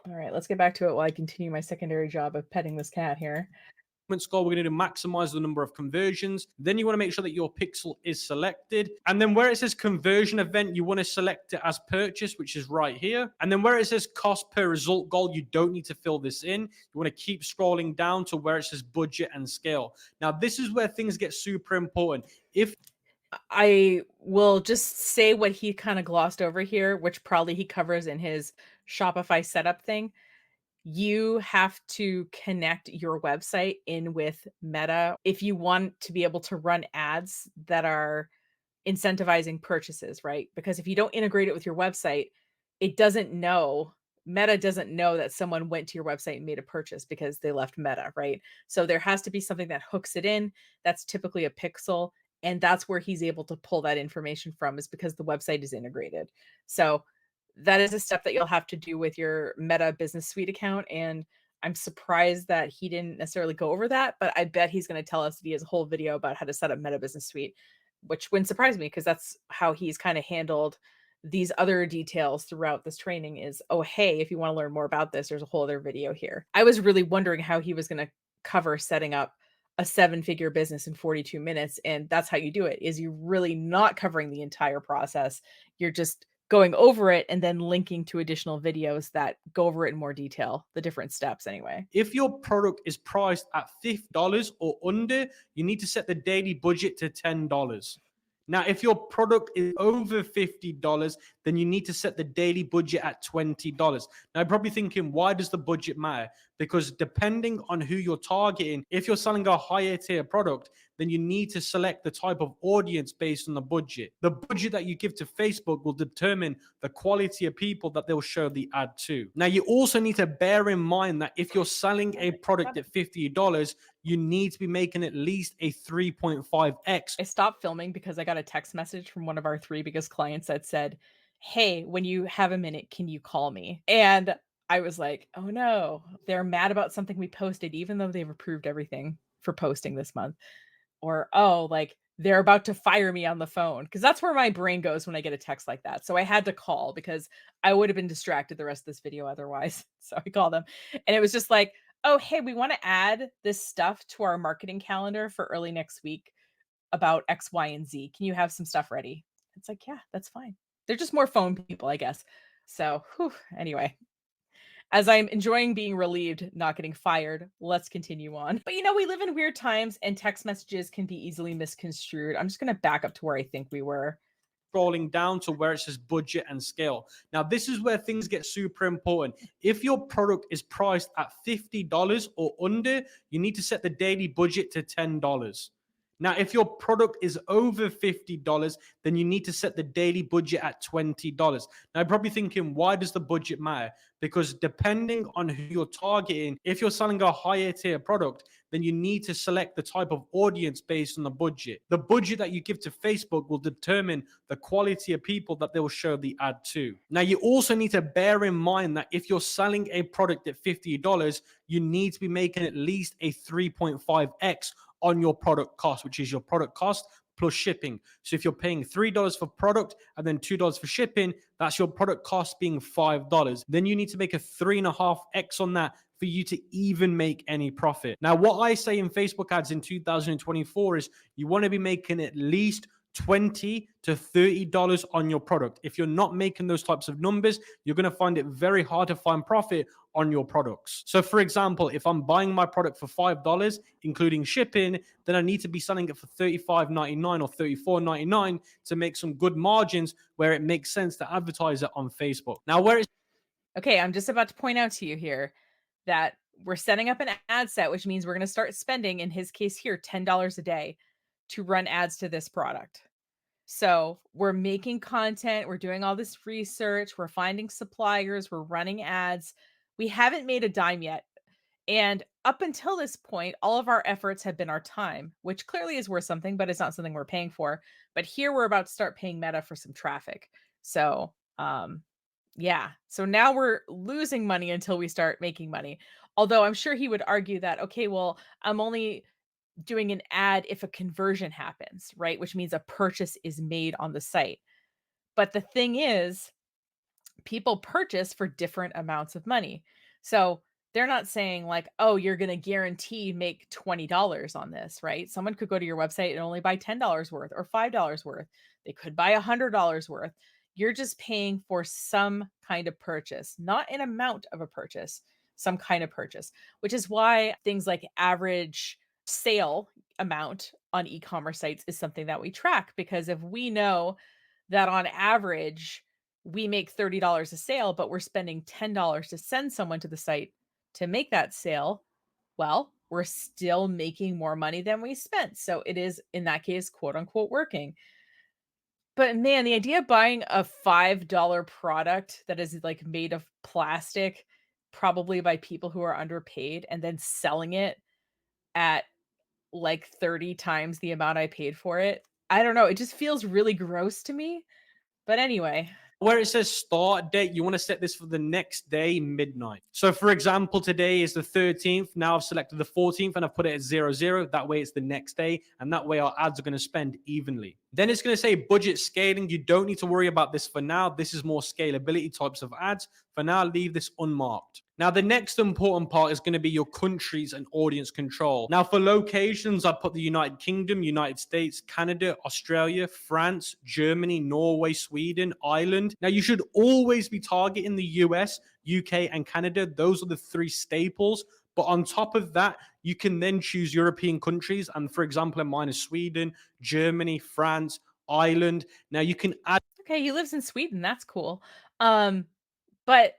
All right, let's get back to it while I continue my secondary job of petting this cat here. score, we're going to maximize the number of conversions. Then you want to make sure that your pixel is selected. And then where it says conversion event, you want to select it as purchase, which is right here. And then where it says cost per result goal, you don't need to fill this in. You want to keep scrolling down to where it says budget and scale. Now, this is where things get super important. If I will just say what he kind of glossed over here, which probably he covers in his Shopify setup thing. You have to connect your website in with Meta if you want to be able to run ads that are incentivizing purchases, right? Because if you don't integrate it with your website, it doesn't know, Meta doesn't know that someone went to your website and made a purchase because they left Meta, right? So there has to be something that hooks it in. That's typically a pixel. And that's where he's able to pull that information from, is because the website is integrated. So that is a step that you'll have to do with your Meta Business Suite account. And I'm surprised that he didn't necessarily go over that, but I bet he's going to tell us that he has a whole video about how to set up Meta Business Suite, which wouldn't surprise me because that's how he's kind of handled these other details throughout this training is, oh, hey, if you want to learn more about this, there's a whole other video here. I was really wondering how he was going to cover setting up a 7-figure business in 42 minutes. And that's how you do it, is you're really not covering the entire process. You're just going over it and then linking to additional videos that go over it in more detail, the different steps anyway. if your product is priced at $50 or under, you need to set the daily budget to $10. Now, if your product is over $50, then you need to set the daily budget at $20. Now, you're probably thinking, why does the budget matter? Because depending on who you're targeting, if you're selling a higher tier product, then you need to select the type of audience based on the budget. The budget that you give to Facebook will determine the quality of people that they'll show the ad to. Now, you also need to bear in mind that if you're selling a product at $50, you need to be making at least a 3.5x. I stopped filming because I got a text message from one of our 3 biggest clients that said, hey, when you have a minute, can you call me? And I was like, oh no, they're mad about something we posted, even though they've approved everything for posting this month. Or, oh, like they're about to fire me on the phone. Cause that's where my brain goes when I get a text like that. So I had to call because I would have been distracted the rest of this video otherwise. So I called them and it was just like, oh, hey, we want to add this stuff to our marketing calendar for early next week about X, Y, and Z. Can you have some stuff ready? It's like, yeah, that's fine. They're just more phone people, I guess. So, anyway, as I'm enjoying being relieved, not getting fired, let's continue on. But we live in weird times and text messages can be easily misconstrued. I'm just going to back up to where I think we were. Scrolling down to where it says budget and scale. Now, this is where things get super important. If your product is priced at $50 or under, you need to set the daily budget to $10. Now, if your product is over $50, then you need to set the daily budget at $20. Now, you're probably thinking, why does the budget matter? Because depending on who you're targeting, if you're selling a higher tier product, then you need to select the type of audience based on the budget. The budget that you give to Facebook will determine the quality of people that they will show the ad to. Now, you also need to bear in mind that if you're selling a product at $50, you need to be making at least a 3.5x on your product cost, which is your product cost plus shipping. So if you're paying $3 for product and then $2 for shipping, that's your product cost being $5. Then you need to make a 3.5x on that for you to even make any profit. Now, what I say in Facebook ads in 2024 is you want to be making at least $20 to $30 on your product. If you're not making those types of numbers, you're going to find it very hard to find profit on your products. So for example, if I'm buying my product for $5, including shipping, then I need to be selling it for $35.99 or $34.99 to make some good margins where it makes sense to advertise it on Facebook. Now, where it's Okay, I'm just about to point out to you here that we're setting up an ad set, which means we're going to start spending, in his case here, $10 a day to run ads to this product. So we're making content, we're doing all this research, we're finding suppliers, we're running ads. We haven't made a dime yet. And up until this point, all of our efforts have been our time, which clearly is worth something, but it's not something we're paying for. But here we're about to start paying Meta for some traffic. So, yeah. So now we're losing money until we start making money. Although I'm sure he would argue that, okay, well, I'm only doing an ad if a conversion happens, right? Which means a purchase is made on the site. But the thing is, people purchase for different amounts of money. So they're not saying like, oh, you're going to guarantee make $20 on this, right? Someone could go to your website and only buy $10 worth or $5 worth. They could buy $100 worth. You're just paying for some kind of purchase, not an amount of a purchase, some kind of purchase, which is why things like average sale amount on e-commerce sites is something that we track, because if we know that on average we make $30 a sale, but we're spending $10 to send someone to the site to make that sale, well, we're still making more money than we spent. So it is, in that case, quote unquote, working. But man, the idea of buying a $5 product that is like made of plastic, probably by people who are underpaid, and then selling it at like 30 times the amount I paid for it. I don't know. It just feels really gross to me. But anyway, where it says start date, you want to set this for the next day, midnight. So for example, today is the 13th. Now I've selected the 14th and I've put it at 00. That way it's the next day. And that way our ads are going to spend evenly. Then it's going to say budget scaling. You don't need to worry about this for now. This is more scalability types of ads. For now, leave this unmarked. Now, the next important part is going to be your countries and audience control. Now, for locations, I put the United Kingdom, United States, Canada, Australia, France, Germany, Norway, Sweden, Ireland. Now, you should always be targeting the US, UK, and Canada. Those are the three staples. But on top of that, you can then choose European countries. And for example, mine is Sweden, Germany, France, Ireland. Now, you can add. okay, he lives in Sweden. That's cool. But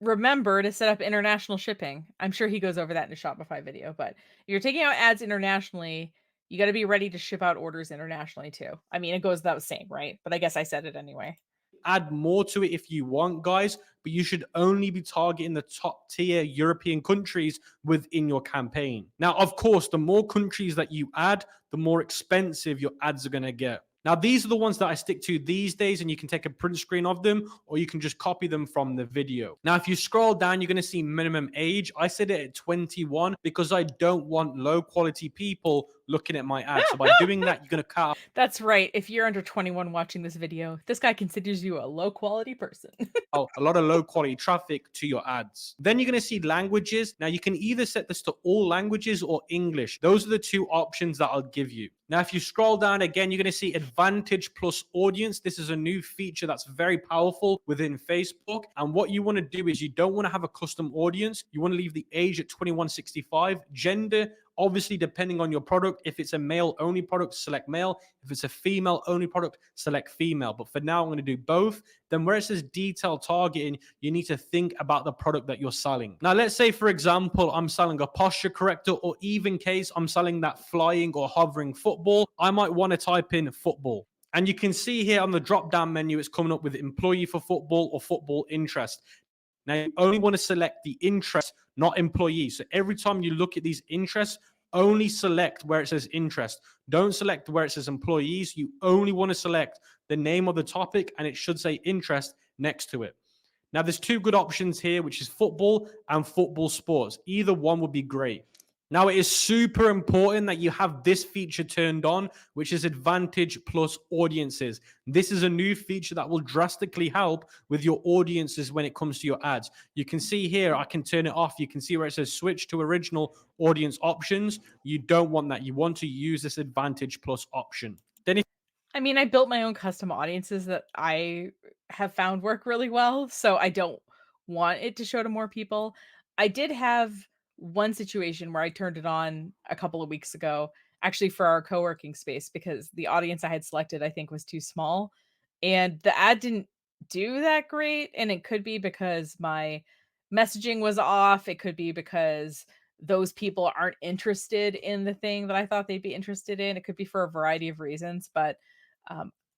remember to set up international shipping. I'm sure he goes over that in a Shopify video, but if you're taking out ads internationally, you got to be ready to ship out orders internationally too. I mean, it goes without saying, right? But I guess I said it anyway. Add more to it if you want, guys, but you should only be targeting the top tier European countries within your campaign. Now, of course, the more countries that you add, the more expensive your ads are going to get. Now, these are the ones that I stick to these days, and you can take a print screen of them, or you can just copy them from the video. Now, if you scroll down, you're going to see minimum age. I set it at 21 because I don't want low quality people looking at my ad. So by doing that, you're going to cut out That's right. If you're under 21 watching this video, this guy considers you a low quality person. a lot of low quality traffic to your ads. Then you're going to see languages. Now you can either set this to all languages or English. Those are the two options that I'll give you. Now, if you scroll down again, you're going to see Advantage plus Audience. This is a new feature that's very powerful within Facebook. And what you want to do is you don't want to have a custom audience. You want to leave the age at 2165, gender, obviously, depending on your product. If it's a male only product, select male. If it's a female only product, select female. But for now, I'm going to do both. Then where it says detailed targeting, you need to think about the product that you're selling. Now, let's say, for example, I'm selling a posture corrector, or even case I'm selling that flying or hovering football. I might want to type in football. And you can see here on the drop down menu, it's coming up with employee for football or football interest. Now, you only want to select the interest, not employee. So every time you look at these interests, only select where it says interest. Don't select where it says employees. You only want to select the name of the topic, and it should say interest next to it. Now, there's two good options here, which is football and football sports. Either one would be great. Now, it is super important that you have this feature turned on, which is Advantage plus Audiences. This is a new feature that will drastically help with your audiences when it comes to your ads. You can see here, I can turn it off. You can see where it says switch to original audience options. You don't want that. You want to use this Advantage plus option. Then if I mean, I built my own custom audiences that I have found work really well, so I don't want it to show to more people. I did have one situation where I turned it on a couple of weeks ago, actually for our co-working space, because the audience I had selected, I think, was too small. And the ad didn't do that great. And it could be because my messaging was off. It could be because those people aren't interested in the thing that I thought they'd be interested in. It could be for a variety of reasons, but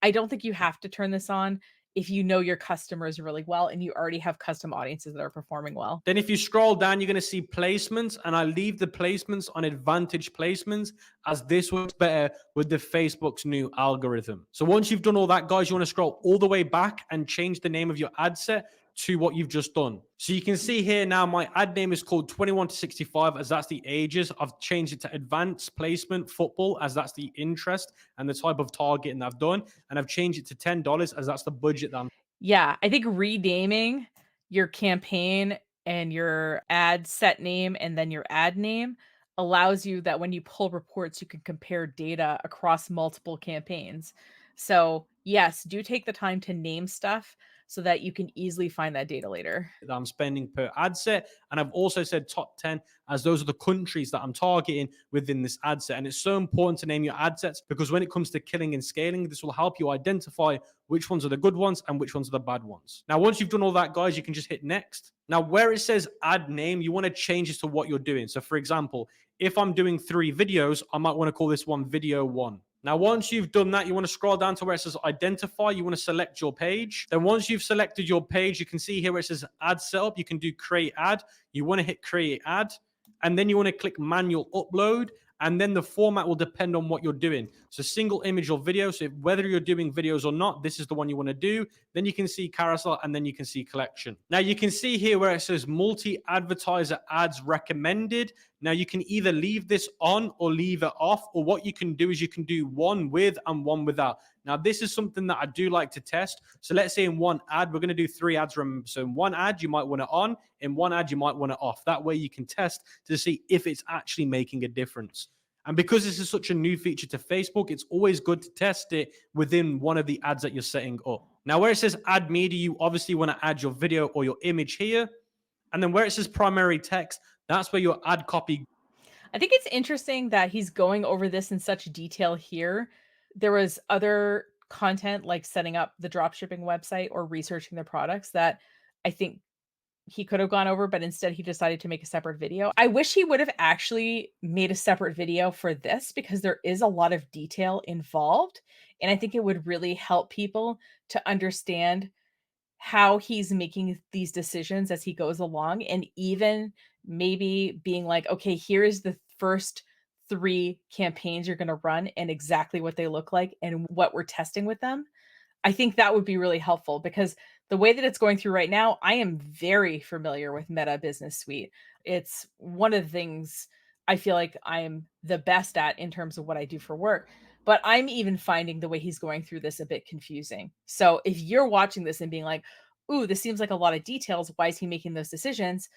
I don't think you have to turn this on if you know your customers really well and you already have custom audiences that are performing well. Then if you scroll down, you're going to see placements, and I leave the placements on Advantage placements, as this works better with the Facebook's new algorithm. So once you've done all that, guys, you want to scroll all the way back and change the name of your ad set to what you've just done. So you can see here now my ad name is called 21 to 65, as that's the ages. I've changed it to advanced placement football, as that's the interest and the type of targeting that I've done. And I've changed it to $10, as that's the budget that I'm. Yeah, I think renaming your campaign and your ad set name and then your ad name allows you that when you pull reports, you can compare data across multiple campaigns. So, yes, do take the time to name stuff so that you can easily find that data later. That I'm spending per ad set. And I've also said top 10, as those are the countries that I'm targeting within this ad set. And it's so important to name your ad sets, because when it comes to killing and scaling, this will help you identify which ones are the good ones and which ones are the bad ones. Now, once you've done all that, guys, you can just hit next. Now, where it says ad name, you want to change this to what you're doing. So for example, if I'm doing 3 videos, I might want to call this one video 1. Now, once you've done that, you want to scroll down to where it says identify. You want to select your page. Then once you've selected your page, you can see here where it says ad setup. You can do create ad. You want to hit create ad. And then you want to click manual upload. And then the format will depend on what you're doing. So single image or video. So whether you're doing videos or not, this is the one you want to do. Then you can see carousel, and then you can see collection. Now you can see here where it says multi-advertiser ads recommended. Now you can either leave this on or leave it off, or what you can do is you can do one with and one without. Now this is something that I do like to test. So let's say in one ad, we're going to do 3 ads. So in one ad, you might want it on. In one ad, you might want it off. That way you can test to see if it's actually making a difference. And because this is such a new feature to Facebook, it's always good to test it within one of the ads that you're setting up. Now, where it says add media, you obviously want to add your video or your image here. And then where it says primary text, that's where your ad copy. I think it's interesting that he's going over this in such detail here. There was other content like setting up the dropshipping website or researching their products that I think he could have gone over, but instead he decided to make a separate video. I wish he would have actually made a separate video for this, because there is a lot of detail involved. And I think it would really help people to understand how he's making these decisions as he goes along, and even maybe being like, okay, here is the first 3 campaigns you're going to run and exactly what they look like and what we're testing with them. I think that would be really helpful, because the way that it's going through right now, I am very familiar with Meta Business Suite. It's one of the things I feel like I'm the best at in terms of what I do for work. But I'm even finding the way he's going through this a bit confusing. So if you're watching this and being like, ooh, this seems like a lot of details. Why is he making those decisions?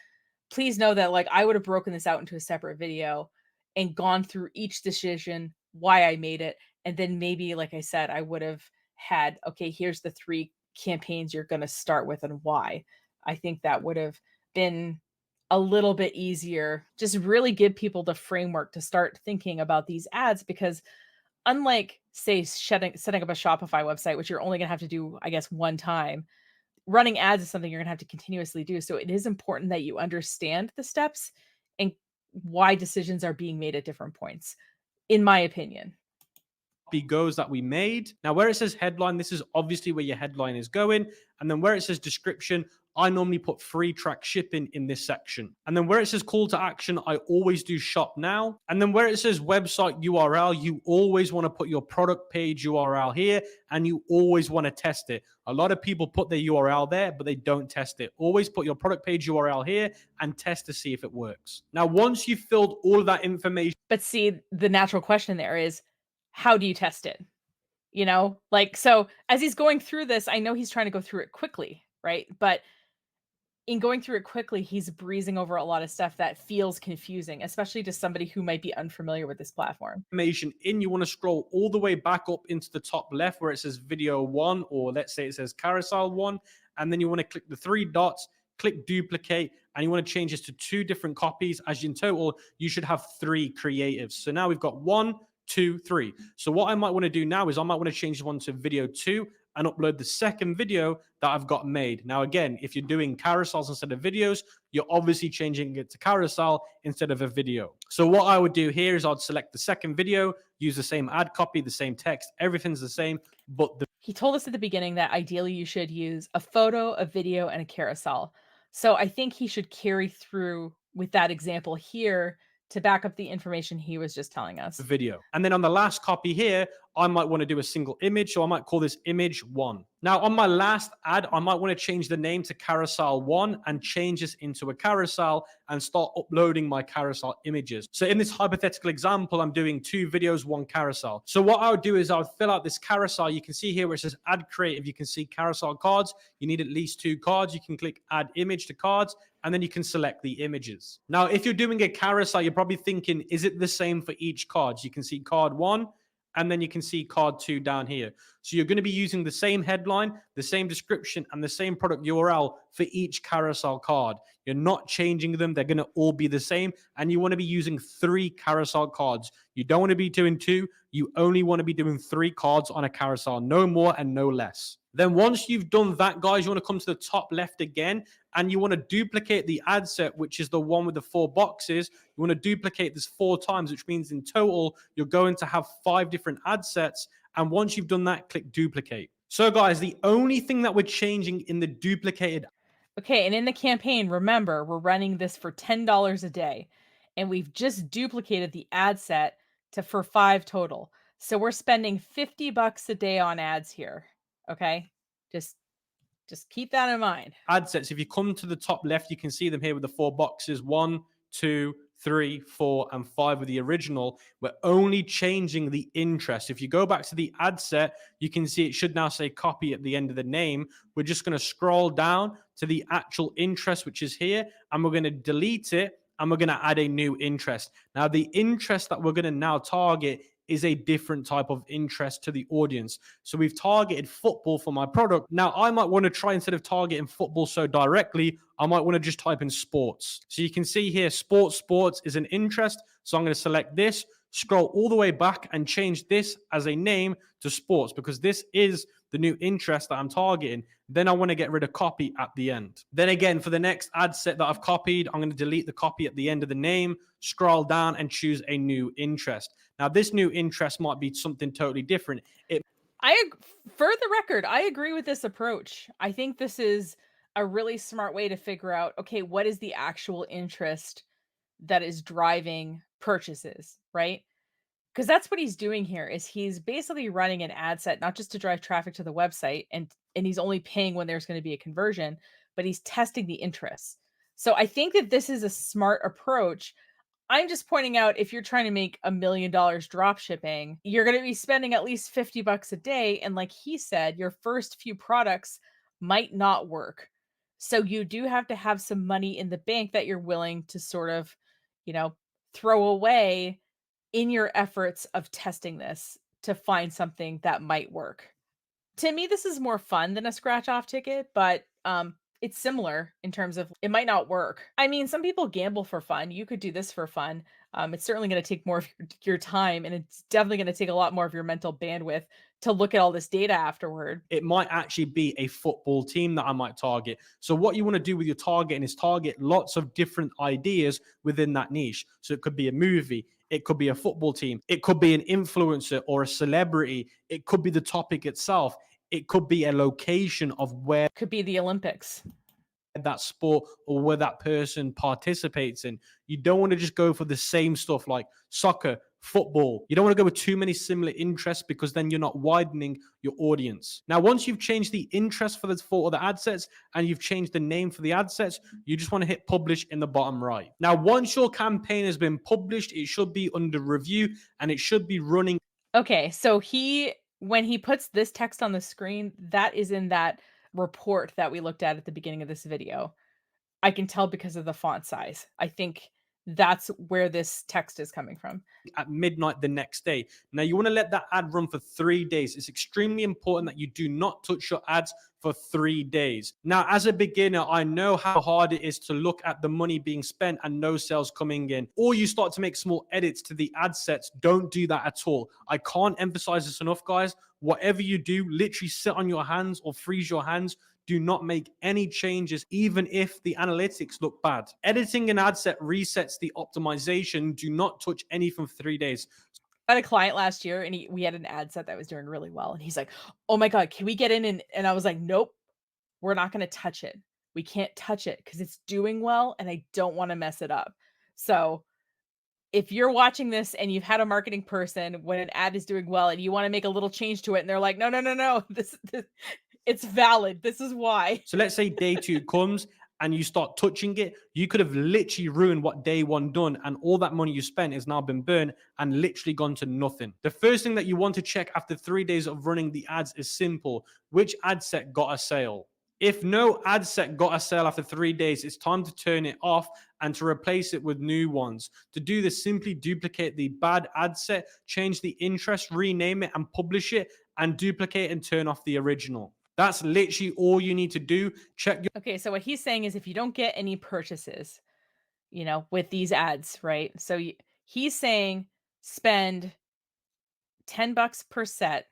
Please know that like I would have broken this out into a separate video and gone through each decision, why I made it, and then maybe like I said, I would have had, okay, here's the 3 campaigns you're going to start with and why. I think that would have been a little bit easier. Just really give people the framework to start thinking about these ads because unlike say setting up a Shopify website, which you're only going to have to do, I guess, one time, running ads is something you're gonna have to continuously do. So it is important that you understand the steps and why decisions are being made at different points, in my opinion. Goes that we made. Now, where it says headline, this is obviously where your headline is going. And then where it says description, I normally put free track shipping in this section. And then where it says call to action, I always do shop now. And then where it says website URL, you always want to put your product page URL here and you always want to test it. A lot of people put their URL there, but they don't test it. Always put your product page URL here and test to see if it works. Now, once you've filled all of that information, But see, the natural question there is, how do you test it? You know? Like, so as he's going through this, I know he's trying to go through it quickly, right? But in going through it quickly, he's breezing over a lot of stuff that feels confusing, especially to somebody who might be unfamiliar with this platform. information in, you want to scroll all the way back up into the top left where it says video 1, or let's say it says carousel 1, and then you want to click the 3 dots, click duplicate, and you want to change this to 2 different copies. As in total, you should have 3 creatives. So now we've got 1, 2, 3. So what I might want to do now is I might want to change one to video 2 and upload the second video that I've got made. Now, again, if you're doing carousels instead of videos, you're obviously changing it to carousel instead of a video. So what I would do here is I'd select the second video, use the same ad copy, the same text, everything's the same, but the He told us at the beginning that ideally you should use a photo, a video, and a carousel. So I think he should carry through with that example here to back up the information he was just telling us. video. And then on the last copy here, I might want to do a single image. So I might call this image 1. Now on my last ad, I might want to change the name to carousel 1 and change this into a carousel and start uploading my carousel images. So in this hypothetical example, I'm doing 2 videos, 1 carousel. So what I would do is I would fill out this carousel. You can see here where it says add creative, you can see carousel cards. You need at least 2 cards. You can click add image to cards, and then you can select the images. Now, if you're doing a carousel, you're probably thinking, is it the same for each card? You can see card 1, and then you can see card 2 down here. So you're going to be using the same headline, the same description, and the same product URL for each carousel card. You're not changing them. They're going to all be the same. And you want to be using 3 carousel cards. You don't want to be doing 2. You only want to be doing 3 cards on a carousel, no more and no less. Then once you've done that, guys, you want to come to the top left again, and you want to duplicate the ad set, which is the one with the 4 boxes. You want to duplicate this 4 times, which means in total, you're going to have 5 different ad sets. And once you've done that, click duplicate. So guys, the only thing that we're changing in the duplicated. Okay, and in the campaign, remember, we're running this for $10 a day, and we've just duplicated the ad set to for 5 total. So we're spending 50 bucks a day on ads here. Okay? Just keep that in mind. Ad sets, if you come to the top left, you can see them here with the 4 boxes, 1, 2, 3, 4, and 5 with the original. We're only changing the interest. If you go back to the ad set, you can see it should now say copy at the end of the name. We're just going to scroll down to the actual interest, which is here, and we're going to delete it, and we're going to add a new interest. Now, the interest that we're going to now target is a different type of interest to the audience. So we've targeted football for my product. Now I might want to try, instead of targeting football so directly, I might want to just type in sports. So you can see here, sports is an interest. So I'm going to select this, scroll all the way back and change this as a name to sports, because this is the new interest that I'm targeting. Then I want to get rid of copy at the end. Then again, for the next ad set that I've copied, I'm going to delete the copy at the end of the name, scroll down and choose a new interest. Now, this new interest might be something totally different. For the record, I agree with this approach. I think this is a really smart way to figure out, okay, what is the actual interest that is driving purchases, right? Because that's what he's doing here is he's basically running an ad set not just to drive traffic to the website and he's only paying when there's going to be a conversion, but he's testing the interests. So I think that this is a smart approach. I'm just pointing out if you're trying to make $1 million drop shipping, you're going to be spending at least 50 bucks a day. And like he said, your first few products might not work. So you do have to have some money in the bank that you're willing to sort of, you know, throw away in your efforts of testing this to find something that might work. To me, this is more fun than a scratch off ticket, but, it's similar in terms of it might not work. I mean, some people gamble for fun. You could do this for fun. It's certainly gonna take more of your time, and it's definitely gonna take a lot more of your mental bandwidth to look at all this data afterward. It might actually be a football team that I might target. So, what you want to do with your targeting is target lots of different ideas within that niche. So, it could be a movie, it could be a football team, it could be an influencer or a celebrity, it could be the topic itself, it could be a location of where Could be the Olympics. that sport or where that person participates in. You don't want to just go for the same stuff like soccer, football. You don't want to go with too many similar interests because then you're not widening your audience. Now, once you've changed the interest for the ad sets and you've changed the name for the ad sets, you just want to hit publish in the bottom right. Now, once your campaign has been published, it should be under review and it should be running. Okay, so when he puts this text on the screen, that is in that report that we looked at the beginning of this video. I can tell because of the font size. I think that's where this text is coming from. At midnight the next day. Now, you want to let that ad run for 3 days. It's extremely important that you do not touch your ads for 3 days. Now, as a beginner, I know how hard it is to look at the money being spent and no sales coming in, or you start to make small edits to the ad sets. Don't do that at all. I can't emphasize this enough, guys. Whatever you do, literally sit on your hands or freeze your hands. Do not make any changes, even if the analytics look bad. Editing an ad set resets the optimization. Do not touch anything for 3 days. I had a client last year and we had an ad set that was doing really well. And he's like, "Oh my God, can we get in?" And I was like, "Nope, we're not going to touch it. We can't touch it because it's doing well and I don't want to mess it up." So if you're watching this and you've had a marketing person when an ad is doing well and you want to make a little change to it and they're like, "No, no, no, no, this it's valid. This is why." So let's say day two comes and you start touching it, you could have literally ruined what day one done, and all that money you spent has now been burned and literally gone to nothing. The first thing that you want to check after 3 days of running the ads is simple: which ad set got a sale? If no ad set got a sale after 3 days, it's time to turn it off and to replace it with new ones. To do this, simply duplicate the bad ad set, change the interest, rename it, and publish it, and duplicate and turn off the original. That's literally all you need to do. Check your Okay, so what he's saying is if you don't get any purchases, with these ads, right? So he's saying spend 10 bucks per set,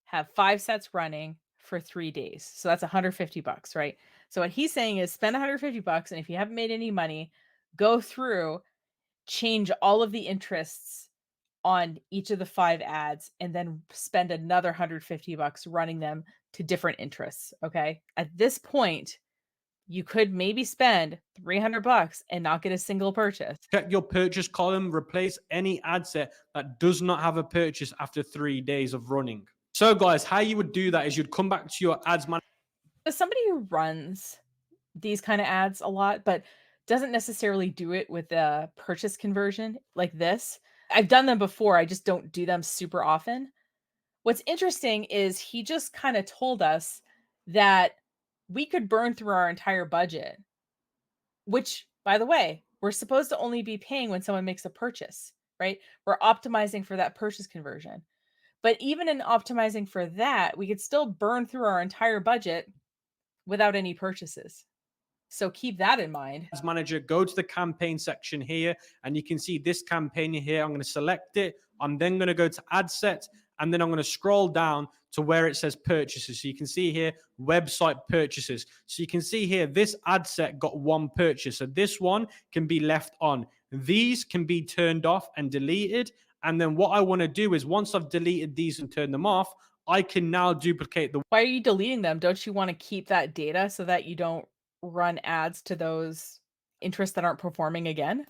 have 5 sets running for 3 days. So that's 150 bucks, right? So what he's saying is spend 150 bucks and if you haven't made any money, go through, change all of the interests on each of the 5 ads and then spend another 150 bucks running them to different interests, okay? At this point, you could maybe spend 300 bucks and not get a single purchase. check your purchase column, replace any ad set that does not have a purchase after 3 days of running. So guys, how you would do that is you'd come back to your ads manager. As somebody who runs these kind of ads a lot, but doesn't necessarily do it with a purchase conversion like this. I've done them before, I just don't do them super often. What's interesting is he just kind of told us that we could burn through our entire budget, which, by the way, we're supposed to only be paying when someone makes a purchase, right? We're optimizing for that purchase conversion. But even in optimizing for that, we could still burn through our entire budget without any purchases. So keep that in mind. Ads manager, go to the campaign section here, and you can see this campaign here. I'm going to select it. I'm then going to go to ad set, and then I'm going to scroll down to where it says purchases. So you can see here website purchases. So you can see here this ad set got one purchase. So this one can be left on. These can be turned off and deleted. And then what I want to do is once I've deleted these and turned them off, I can now duplicate the Why are you deleting them? Don't you want to keep that data so that you don't run ads to those interests that aren't performing again?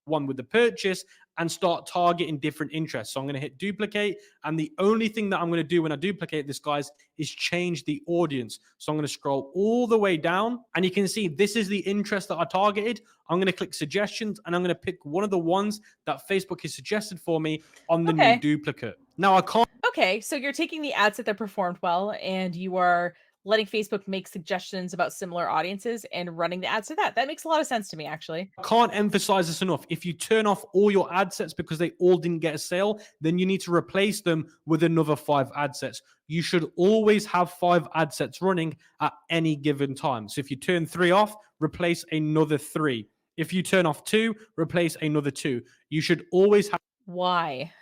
one with the purchase and start targeting different interests. So I'm going to hit duplicate. And the only thing that I'm going to do when I duplicate this, guys, is change the audience. So I'm going to scroll all the way down, and you can see this is the interest that I targeted. I'm going to click suggestions, and I'm going to pick one of the ones that Facebook has suggested for me on the new Okay. duplicate. Now I can't Okay, so you're taking the ad set that performed well and you are letting Facebook make suggestions about similar audiences and running the ads to that. That makes a lot of sense to me, actually. can't emphasize this enough. If you turn off all your ad sets because they all didn't get a sale, then you need to replace them with another 5 ad sets. You should always have 5 ad sets running at any given time. So if you turn 3 off, replace another 3. If you turn off 2, replace another 2. You should always Why?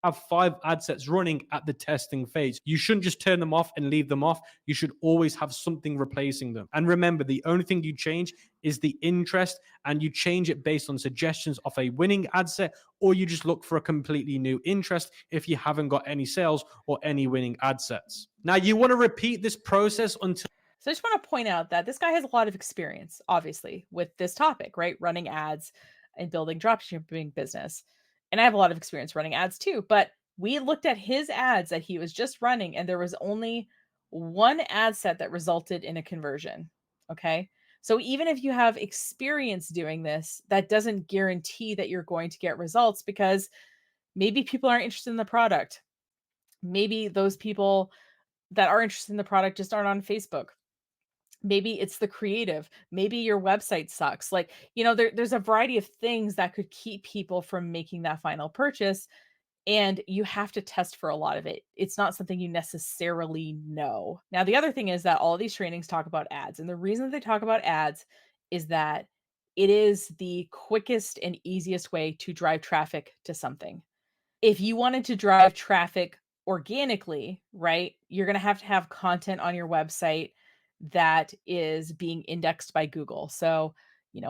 have 5 ad sets running at the testing phase. You shouldn't just turn them off and leave them off. You should always have something replacing them. And remember, the only thing you change is the interest, and you change it based on suggestions of a winning ad set, or you just look for a completely new interest if you haven't got any sales or any winning ad sets. Now, you want to repeat this process until So I just want to point out that this guy has a lot of experience, obviously, with this topic, right? Running ads and building dropshipping business. And I have a lot of experience running ads too. But we looked at his ads that he was just running, and there was only one ad set that resulted in a conversion. Okay. So even if you have experience doing this, that doesn't guarantee that you're going to get results because maybe people aren't interested in the product. Maybe those people that are interested in the product just aren't on Facebook. Maybe it's the creative. Maybe your website sucks. Like, there's a variety of things that could keep people from making that final purchase. And you have to test for a lot of it. It's not something you necessarily know. Now, the other thing is that all of these trainings talk about ads. And the reason that they talk about ads is that it is the quickest and easiest way to drive traffic to something. If you wanted to drive traffic organically, right, you're going to have content on your website that is being indexed by Google. So,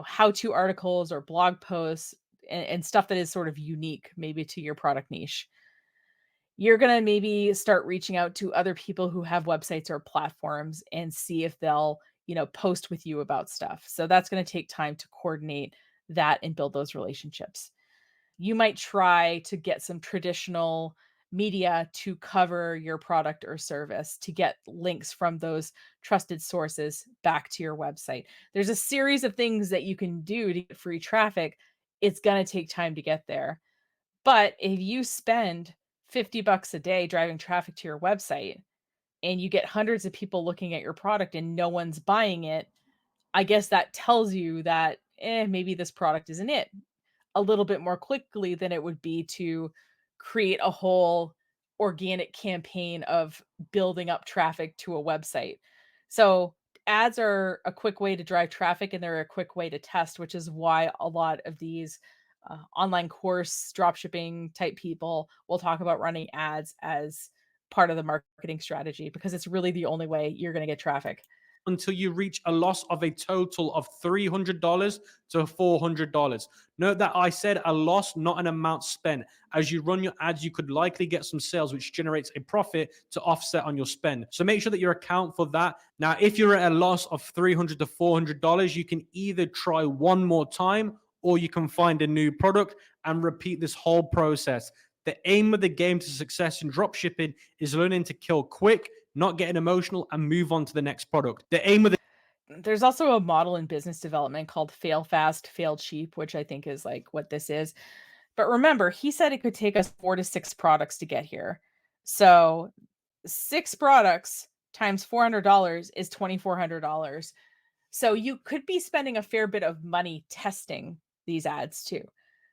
how to articles or blog posts and stuff that is sort of unique maybe to your product niche. You're going to maybe start reaching out to other people who have websites or platforms and see if they'll, post with you about stuff. So that's going to take time to coordinate that and build those relationships. You might try to get some traditional media to cover your product or service to get links from those trusted sources back to your website. There's a series of things that you can do to get free traffic. It's going to take time to get there. But if you spend $50 a day driving traffic to your website and you get hundreds of people looking at your product and no one's buying it, I guess that tells you that maybe this product isn't it a little bit more quickly than it would be to create a whole organic campaign of building up traffic to a website. So ads are a quick way to drive traffic and they're a quick way to test, which is why a lot of these online course dropshipping type people will talk about running ads as part of the marketing strategy because it's really the only way you're going to get traffic. until you reach a loss of a total of $300 to $400. Note that I said a loss, not an amount spent. As you run your ads, you could likely get some sales, which generates a profit to offset on your spend. So make sure that you account for that. Now, if you're at a loss of $300 to $400, you can either try one more time or you can find a new product and repeat this whole process. The aim of the game to success in dropshipping is learning to kill quick, not getting emotional, and move on to the next product. The aim of the There's also a model in business development called fail fast, fail cheap, which I think is like what this is. But remember, he said it could take us 4 to 6 products to get here. So 6 products times $400 is $2,400. So you could be spending a fair bit of money testing these ads too.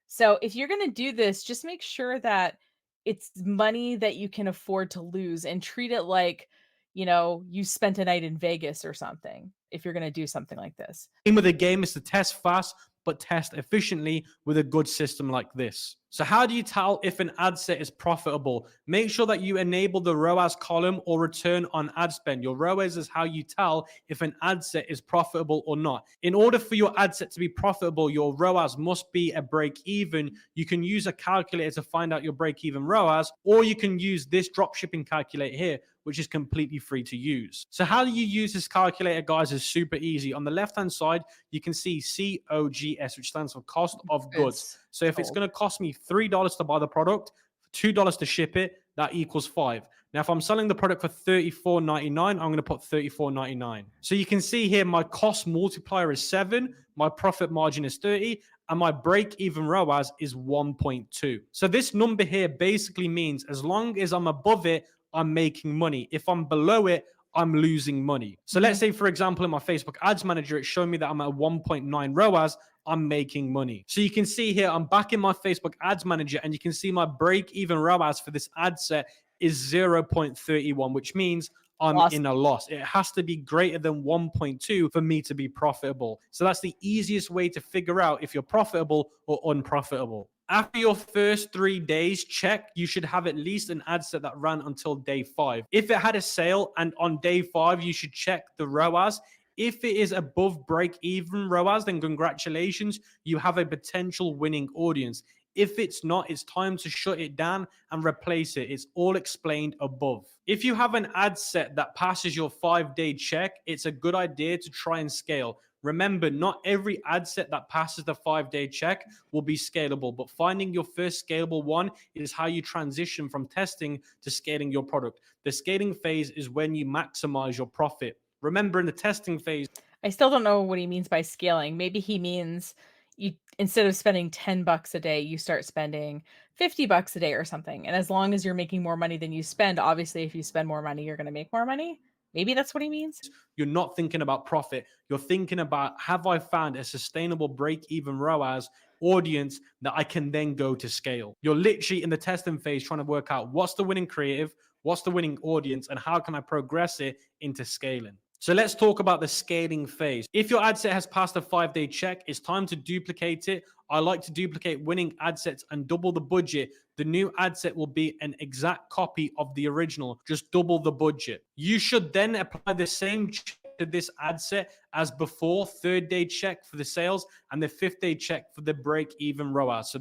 So if you're going to do this, just make sure that it's money that you can afford to lose and treat it like, you spent a night in Vegas or something if you're going to do something like this. aim of the game is to test fast, but test efficiently with a good system like this. So how do you tell if an ad set is profitable? Make sure that you enable the ROAS column or return on ad spend. Your ROAS is how you tell if an ad set is profitable or not. In order for your ad set to be profitable, your ROAS must be a break even. You can use a calculator to find out your break even ROAS, or you can use this dropshipping calculator here, which is completely free to use. So how do you use this calculator, guys? Is super easy. On the left-hand side, you can see COGS, which stands for cost of goods. So if it's Sold. going to cost me $3 to buy the product, $2 to ship it, that equals 5. Now, if I'm selling the product for $34.99, I'm going to put $34.99. So you can see here my cost multiplier is 7, my profit margin is 30, and my break-even ROAS is 1.2. So this number here basically means as long as I'm above it, I'm making money. If I'm below it, I'm losing money. So let's say, for example, in my Facebook Ads Manager, it's showing me that I'm at 1.9 ROAS. I'm making money. So you can see here, I'm back in my Facebook Ads Manager, and you can see my break-even ROAS for this ad set is 0.31, which means I'm Loss. in a loss. It has to be greater than 1.2 for me to be profitable. So that's the easiest way to figure out if you're profitable or unprofitable. After your first 3 days, check, you should have at least an ad set that ran until day 5. If it had a sale and on day 5, you should check the ROAS. If it is above break even ROAS, then congratulations, you have a potential winning audience. If it's not, it's time to shut it down and replace it. It's all explained above. If you have an ad set that passes your 5-day check, it's a good idea to try and scale. Remember, not every ad set that passes the 5-day check will be scalable, but finding your first scalable one is how you transition from testing to scaling your product. The scaling phase is when you maximize your profit. Remember, in the testing phase, I still don't know what he means by scaling. Maybe he means you, instead of spending $10 a day, you start spending $50 a day or something. And as long as you're making more money than you spend, obviously if you spend more money, you're going to make more money. Maybe that's what he means. you're not thinking about profit. You're thinking about, have I found a sustainable break-even ROAS audience that I can then go to scale? You're literally in the testing phase trying to work out what's the winning creative, what's the winning audience, and how can I progress it into scaling. So let's talk about the scaling phase. If your ad set has passed a 5-day check, it's time to duplicate it. I like to duplicate winning ad sets and double the budget. The new ad set will be an exact copy of the original, just double the budget. You should then apply the same check to this ad set as before, 3rd-day check for the sales and the 5th-day check for the break-even ROAS.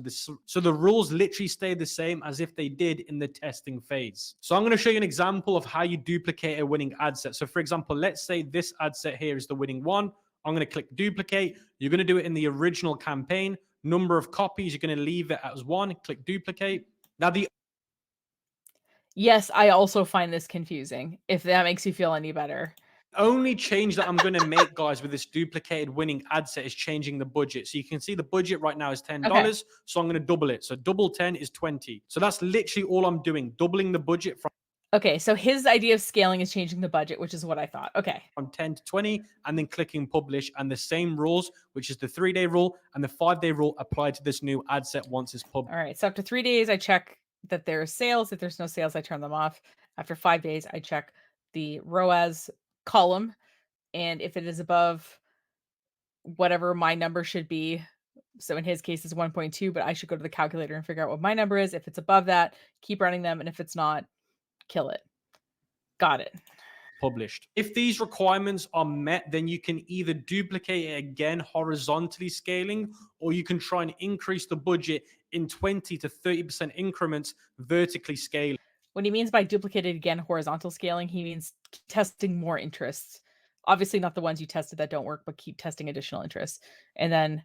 So the rules literally stay the same as if they did in the testing phase. So I'm going to show you an example of how you duplicate a winning ad set. So for example, let's say this ad set here is the winning one. I'm going to click duplicate. You're going to do it in the original campaign. Number of copies, you're going to leave it as 1. Click duplicate. Now, the Yes, I also find this confusing, if that makes you feel any better. only change that I'm going to make, guys, with this duplicated winning ad set is changing the budget. So you can see the budget right now is $10. Okay. So I'm going to double it. So double 10 is 20. So that's literally all I'm doing, doubling the budget Okay, so his idea of scaling is changing the budget, which is what I thought. Okay. from 10 to 20 and then clicking publish. And the same rules, which is the 3-day rule and the 5-day rule, apply to this new ad set once it's published. All right. So after 3 days, I check that there's sales. If there's no sales, I turn them off. After 5 days, I check the ROAS column. And if it is above whatever my number should be, so in his case, it's 1.2, but I should go to the calculator and figure out what my number is. If it's above that, keep running them. And if it's not, kill it. Got it. Published. If these requirements are met, then you can either duplicate it again horizontally scaling, or you can try and increase the budget in 20 to 30% increments vertically scaling. What he means by duplicated again, horizontal scaling, he means testing more interests. Obviously, not the ones you tested that don't work, but keep testing additional interests. And then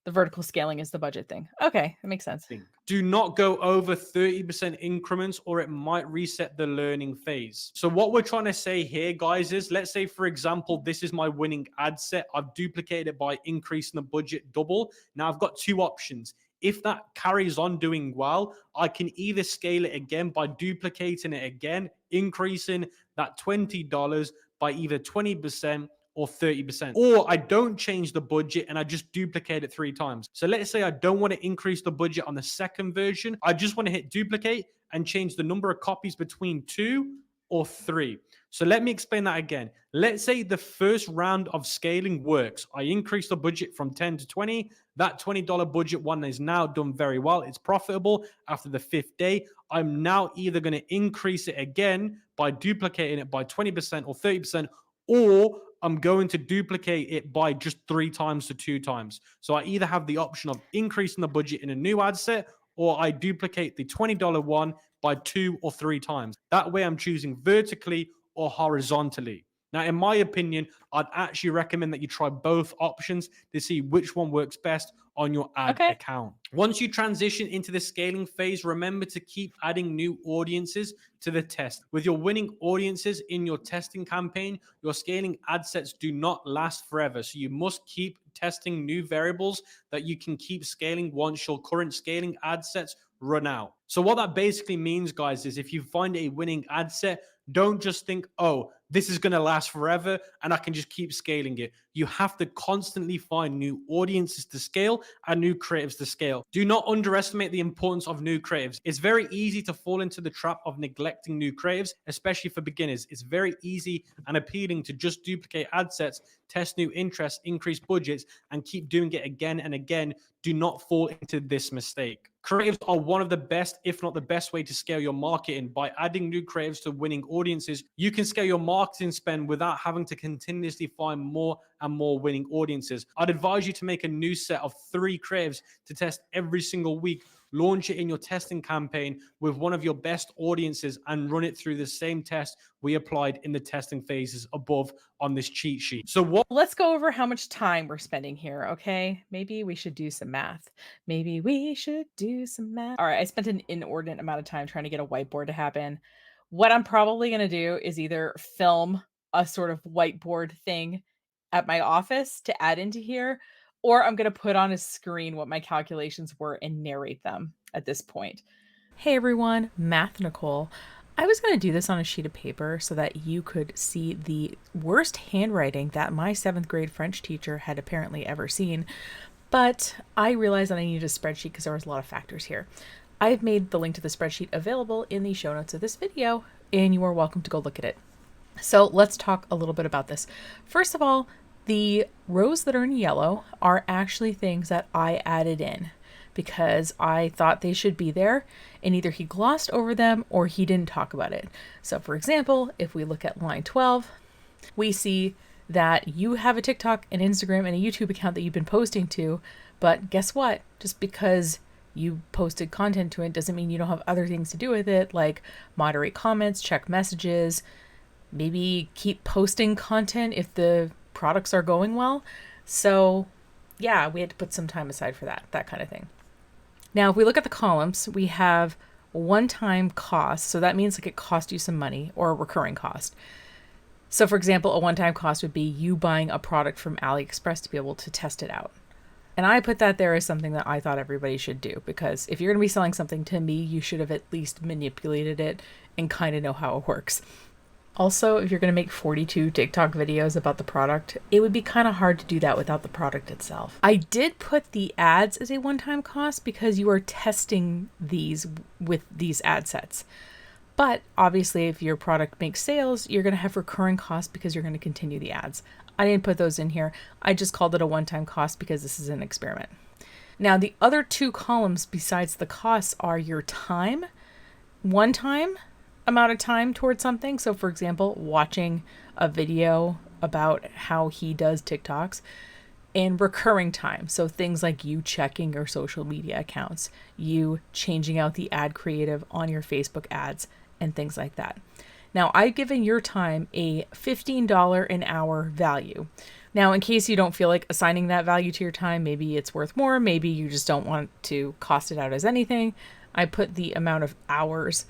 the vertical scaling is the budget thing. Okay, that makes sense. Do not go over 30% increments or it might reset the learning phase. So what we're trying to say here, guys, is let's say, for example, this is my winning ad set. I've duplicated it by increasing the budget double. Now I've got 2 options. If that carries on doing well, I can either scale it again by duplicating it again, increasing that $20 by either 20% or 30%. Or I don't change the budget and I just duplicate it 3 times. So let's say I don't want to increase the budget on the second version. I just want to hit duplicate and change the number of copies between 2 or 3. So let me explain that again. Let's say the first round of scaling works. I increase the budget from 10 to 20. That $20 budget one is now done very well. It's profitable after the 5th day. I'm now either going to increase it again by duplicating it by 20% or 30%, or I'm going to duplicate it by just 3 times to 2 times. So I either have the option of increasing the budget in a new ad set, or I duplicate the $20 one by 2 or 3 times. That way I'm choosing vertically or horizontally. Now, in my opinion, I'd actually recommend that you try both options to see which one works best on your ad Okay. account. Once you transition into the scaling phase, remember to keep adding new audiences to the test. With your winning audiences in your testing campaign, your scaling ad sets do not last forever. So you must keep testing new variables that you can keep scaling once your current scaling ad sets run out. So what that basically means, guys, is if you find a winning ad set, don't just think, oh, this is going to last forever and I can just keep scaling it. You have to constantly find new audiences to scale and new creatives to scale. Do not underestimate the importance of new creatives. It's very easy to fall into the trap of neglecting new creatives, especially for beginners. It's very easy and appealing to just duplicate ad sets, test new interests, increase budgets, and keep doing it again and again. Do not fall into this mistake. Creatives are one of the best, if not the best way to scale your marketing. By adding new creatives to winning audiences, you can scale your marketing spend without having to continuously find more and more winning audiences. I'd advise you to make a new set of 3 creatives to test every single week. Launch it in your testing campaign with one of your best audiences and run it through the same test we applied in the testing phases above on this cheat sheet. So Let's go over how much time we're spending here, okay? Maybe we should do some math. Maybe we should do some math. All right, I spent an inordinate amount of time trying to get a whiteboard to happen. What I'm probably going to do is either film a sort of whiteboard thing at my office to add into here, or I'm going to put on a screen what my calculations were and narrate them at this point. Hey everyone, Math Nicole. I was going to do this on a sheet of paper so that you could see the worst handwriting that my 7th grade French teacher had apparently ever seen, but I realized that I needed a spreadsheet because there was a lot of factors here. I've made the link to the spreadsheet available in the show notes of this video, and you are welcome to go look at it. So let's talk a little bit about this. First of all, the rows that are in yellow are actually things that I added in because I thought they should be there, and either he glossed over them or he didn't talk about it. So for example, if we look at line 12, we see that you have a TikTok, an Instagram, and a YouTube account that you've been posting to, but guess what? Just because you posted content to it doesn't mean you don't have other things to do with it, like moderate comments, check messages, maybe keep posting content if the products are going well. So yeah, we had to put some time aside for that kind of thing. Now, if we look at the columns, we have one-time cost. So that means like it cost you some money, or a recurring cost. So for example, a one-time cost would be you buying a product from AliExpress to be able to test it out. And I put that there as something that I thought everybody should do, because if you're going to be selling something to me, you should have at least manipulated it and kind of know how it works. Also, if you're going to make 42 TikTok videos about the product, it would be kind of hard to do that without the product itself. I did put the ads as a one-time cost because you are testing these with these ad sets. But obviously, if your product makes sales, you're going to have recurring costs because you're going to continue the ads. I didn't put those in here. I just called it a one-time cost because this is an experiment. Now, the other 2 columns besides the costs are your time, one-time amount of time towards something. So for example, watching a video about how he does TikToks, and recurring time. So things like you checking your social media accounts, you changing out the ad creative on your Facebook ads, and things like that. Now, I've given your time a $15 an hour value. Now, in case you don't feel like assigning that value to your time, maybe it's worth more, maybe you just don't want to cost it out as anything, I put the amount of hours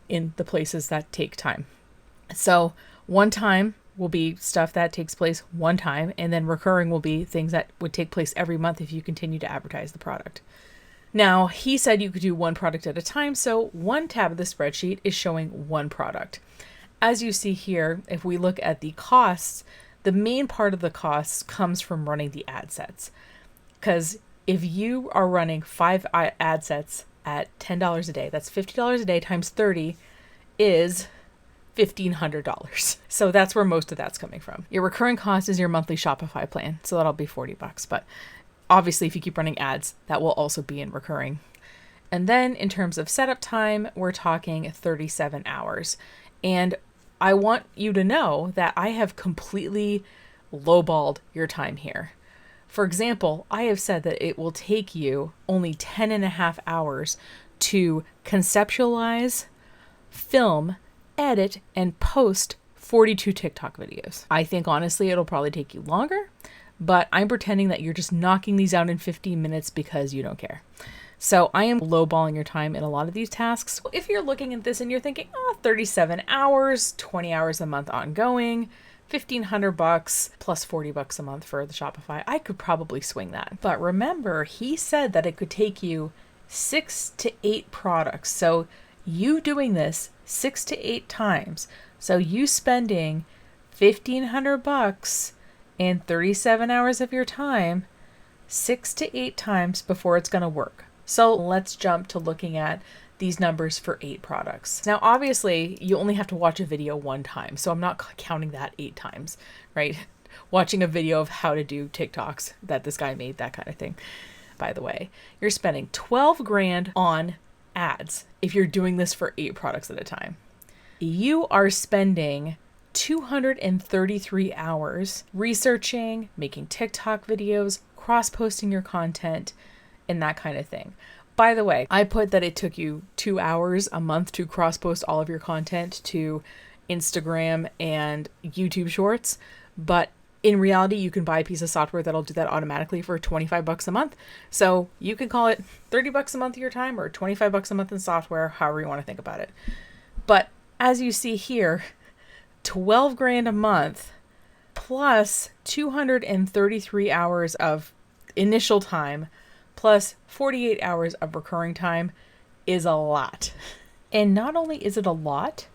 in the places that take time. So one time will be stuff that takes place one time, and then recurring will be things that would take place every month if you continue to advertise the product. Now, he said you could do one product at a time, so one tab of the spreadsheet is showing one product. As you see here, if we look at the costs, the main part of the costs comes from running the ad sets. Because if you are running 5 ad sets at $10 a day, that's $50 a day times 30 is $1,500. So that's where most of that's coming from. Your recurring cost is your monthly Shopify plan. So that'll be $40, but obviously if you keep running ads, that will also be in recurring. And then in terms of setup time, we're talking 37 hours. And I want you to know that I have completely lowballed your time here. For example, I have said that it will take you only 10.5 hours to conceptualize, film, edit, and post 42 TikTok videos. I think honestly it'll probably take you longer, but I'm pretending that you're just knocking these out in 15 minutes because you don't care. So I am lowballing your time in a lot of these tasks. If you're looking at this and you're thinking, oh, 37 hours, 20 hours a month ongoing, $1,500 plus $40 a month for the Shopify, I could probably swing that. But remember, he said that it could take you 6 to 8 products. So you doing this 6 to 8 times. So you spending $1,500 and 37 hours of your time 6 to 8 times before it's going to work. So let's jump to looking at these numbers for 8 products. Now, obviously, you only have to watch a video one time, so I'm not counting that 8 times, right? Watching a video of how to do TikToks that this guy made, that kind of thing. By the way, you're spending 12 grand on ads if you're doing this for 8 products at a time. You are spending 233 hours researching, making TikTok videos, cross-posting your content, and that kind of thing. By the way, I put that it took you 2 hours a month to cross-post all of your content to Instagram and YouTube Shorts, but in reality, you can buy a piece of software that'll do that automatically for $25 a month. So you can call it $30 a month of your time or $25 a month in software, however you want to think about it. But as you see here, 12 grand a month plus 233 hours of initial time plus 48 hours of recurring time is a lot. And not only is it a lot,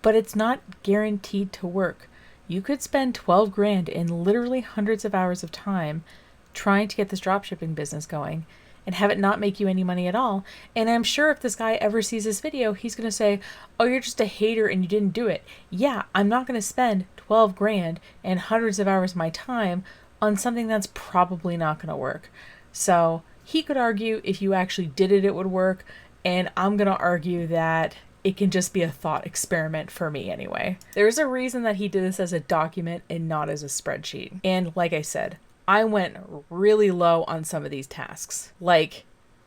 but it's not guaranteed to work. You could spend 12 grand in literally hundreds of hours of time trying to get this dropshipping business going and have it not make you any money at all. And I'm sure if this guy ever sees this video, he's going to say, oh, you're just a hater and you didn't do it. Yeah, I'm not going to spend 12 grand and hundreds of hours of my time on something that's probably not going to work. So he could argue if you actually did it, it would work. And I'm going to argue that it can just be a thought experiment for me anyway. There's a reason that he did this as a document and not as a spreadsheet. And like I said, I went really low on some of these tasks. Like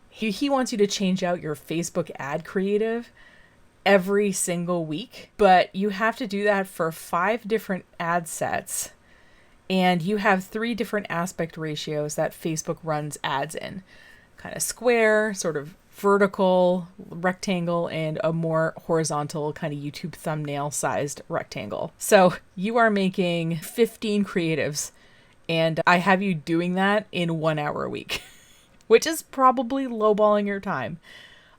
he wants you to change out your Facebook ad creative every single week, but you have to do that for 5 different ad sets. And you have 3 different aspect ratios that Facebook runs ads in. Kind of square, sort of vertical, rectangle, and a more horizontal kind of YouTube thumbnail sized rectangle. So you are making 15 creatives and I have you doing that in 1 hour a week, which is probably lowballing your time.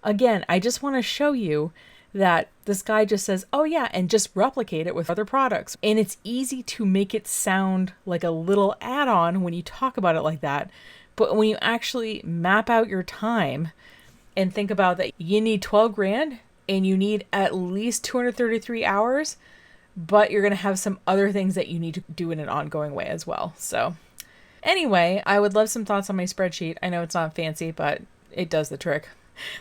Again, I just want to show you that this guy just says, oh yeah, and just replicate it with other products. And it's easy to make it sound like a little add-on when you talk about it like that. But when you actually map out your time and think about that, you need 12 grand and you need at least 233 hours, but you're going to have some other things that you need to do in an ongoing way as well. So anyway, I would love some thoughts on my spreadsheet. I know it's not fancy, but it does the trick.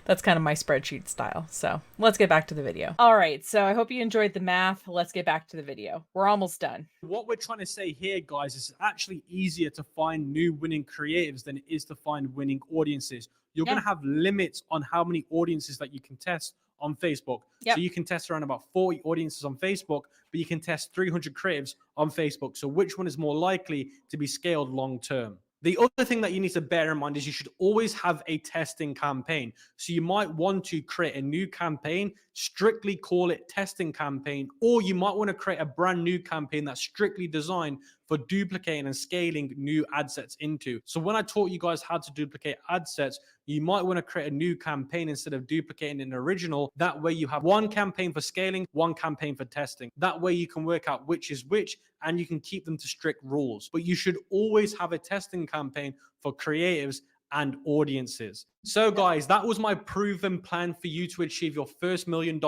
That's kind of my spreadsheet style. So let's get back to the video. All right. So I hope you enjoyed the math. Let's get back to the video. We're almost done. What we're trying to say here, guys, is it's actually easier to find new winning creatives than it is to find winning audiences. You're going to have limits on how many audiences that you can test on Facebook. So you can test around about 40 audiences on Facebook, but you can test 300 creatives on Facebook. So which one is more likely to be scaled long term? The other thing that you need to bear in mind is you should always have a testing campaign. So you might want to create a new campaign, strictly call it testing campaign, or you might want to create a brand new campaign that's strictly designed for duplicating and scaling new ad sets into. So when I taught you guys how to duplicate ad sets, you might want to create a new campaign instead of duplicating an original. That way you have one campaign for scaling, one campaign for testing. That way you can work out which is which and you can keep them to strict rules. But you should always have a testing campaign for creatives and audiences. So guys, that was my proven plan for you to achieve your first $1 million.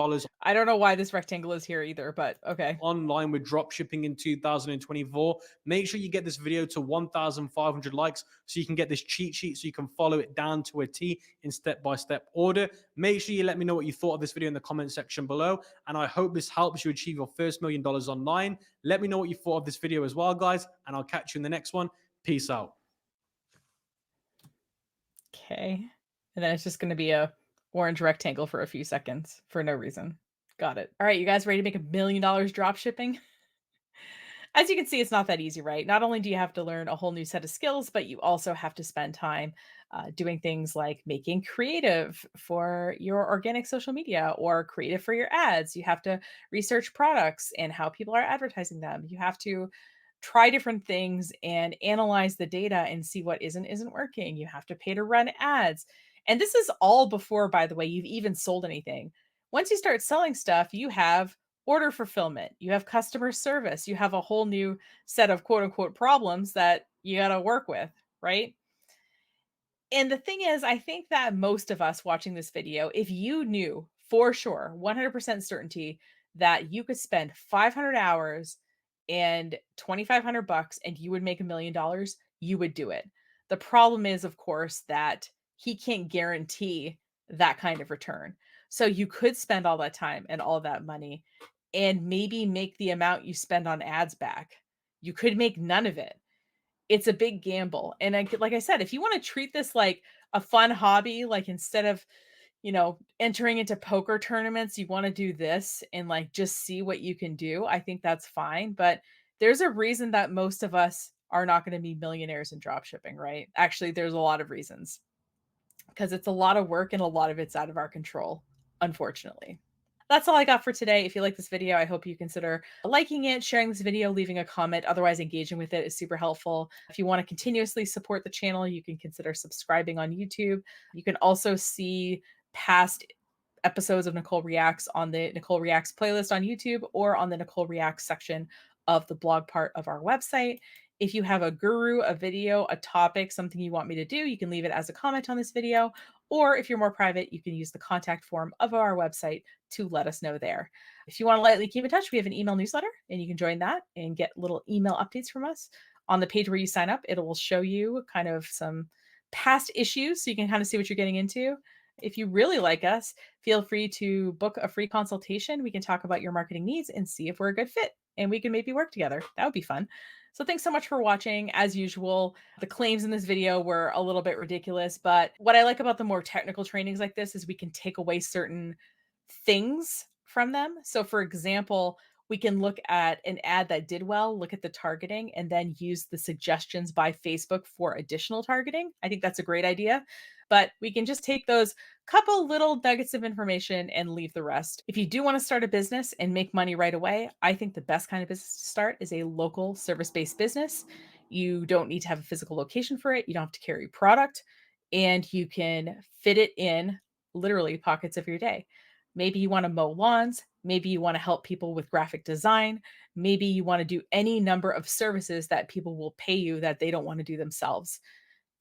I don't know why this rectangle is here either, but okay. Online with dropshipping in 2024. Make sure you get this video to 1,500 likes so you can get this cheat sheet so you can follow it down to a T in step-by-step order. Make sure you let me know what you thought of this video in the comment section below. And I hope this helps you achieve your first $1 million online. Let me know what you thought of this video as well, guys. And I'll catch you in the next one. Peace out. Okay. And then it's just going to be a orange rectangle for a few seconds for no reason. Got it. All right, you guys ready to make $1 million drop shipping? As you can see, it's not that easy, right? Not only do you have to learn a whole new set of skills, but you also have to spend time doing things like making creative for your organic social media or creative for your ads. You have to research products and how people are advertising them. You have to try different things and analyze the data and see what isn't working. You have to pay to run ads. And this is all before, by the way, you've even sold anything. Once you start selling stuff, you have order fulfillment, you have customer service, you have a whole new set of quote unquote problems that you got to work with, right? And the thing is, I think that most of us watching this video, if you knew for sure, 100% certainty that you could spend 500 hours and 2500 bucks and you would make $1 million, you would do it. The problem is, of course, that he can't guarantee that kind of return. So you could spend all that time and all that money and maybe make the amount you spend on ads back. You could make none of it. It's a big gamble, and like I said, if you wanna treat this like a fun hobby, like, instead of, entering into poker tournaments, you wanna do this and, like, just see what you can do, I think that's fine, but there's a reason that most of us are not gonna be millionaires in drop shipping, right? Actually, there's a lot of reasons, because it's a lot of work and a lot of it's out of our control, unfortunately. That's all I got for today. If you like this video, I hope you consider liking it, sharing this video, leaving a comment. Otherwise, engaging with it is super helpful. If you want to continuously support the channel, you can consider subscribing on YouTube. You can also see past episodes of Nicole Reacts on the Nicole Reacts playlist on YouTube or on the Nicole Reacts section of the blog part of our website. If you have a guru, a video, a topic, something you want me to do, you can leave it as a comment on this video. Or if you're more private, you can use the contact form of our website to let us know there. If you want to lightly keep in touch, we have an email newsletter and you can join that and get little email updates from us. On the page where you sign up, it will show you kind of some past issues so you can kind of see what you're getting into. If you really like us, feel free to book a free consultation. We can talk about your marketing needs and see if we're a good fit and we can maybe work together. That would be fun. So thanks so much for watching. As usual, the claims in this video were a little bit ridiculous, but what I like about the more technical trainings like this is we can take away certain things from them. So for example, we can look at an ad that did well, look at the targeting, and then use the suggestions by Facebook for additional targeting. I think that's a great idea. But we can just take those couple little nuggets of information and leave the rest. If you do want to start a business and make money right away, I think the best kind of business to start is a local service-based business. You don't need to have a physical location for it. You don't have to carry product, and you can fit it in literally pockets of your day. Maybe you want to mow lawns. Maybe you want to help people with graphic design. Maybe you want to do any number of services that people will pay you that they don't want to do themselves.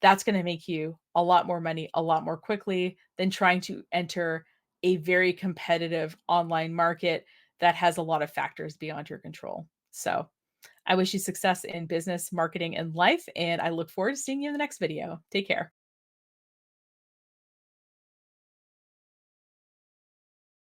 That's going to make you a lot more money a lot more quickly than trying to enter a very competitive online market that has a lot of factors beyond your control. So I wish you success in business, marketing, and life, and I look forward to seeing you in the next video. Take care.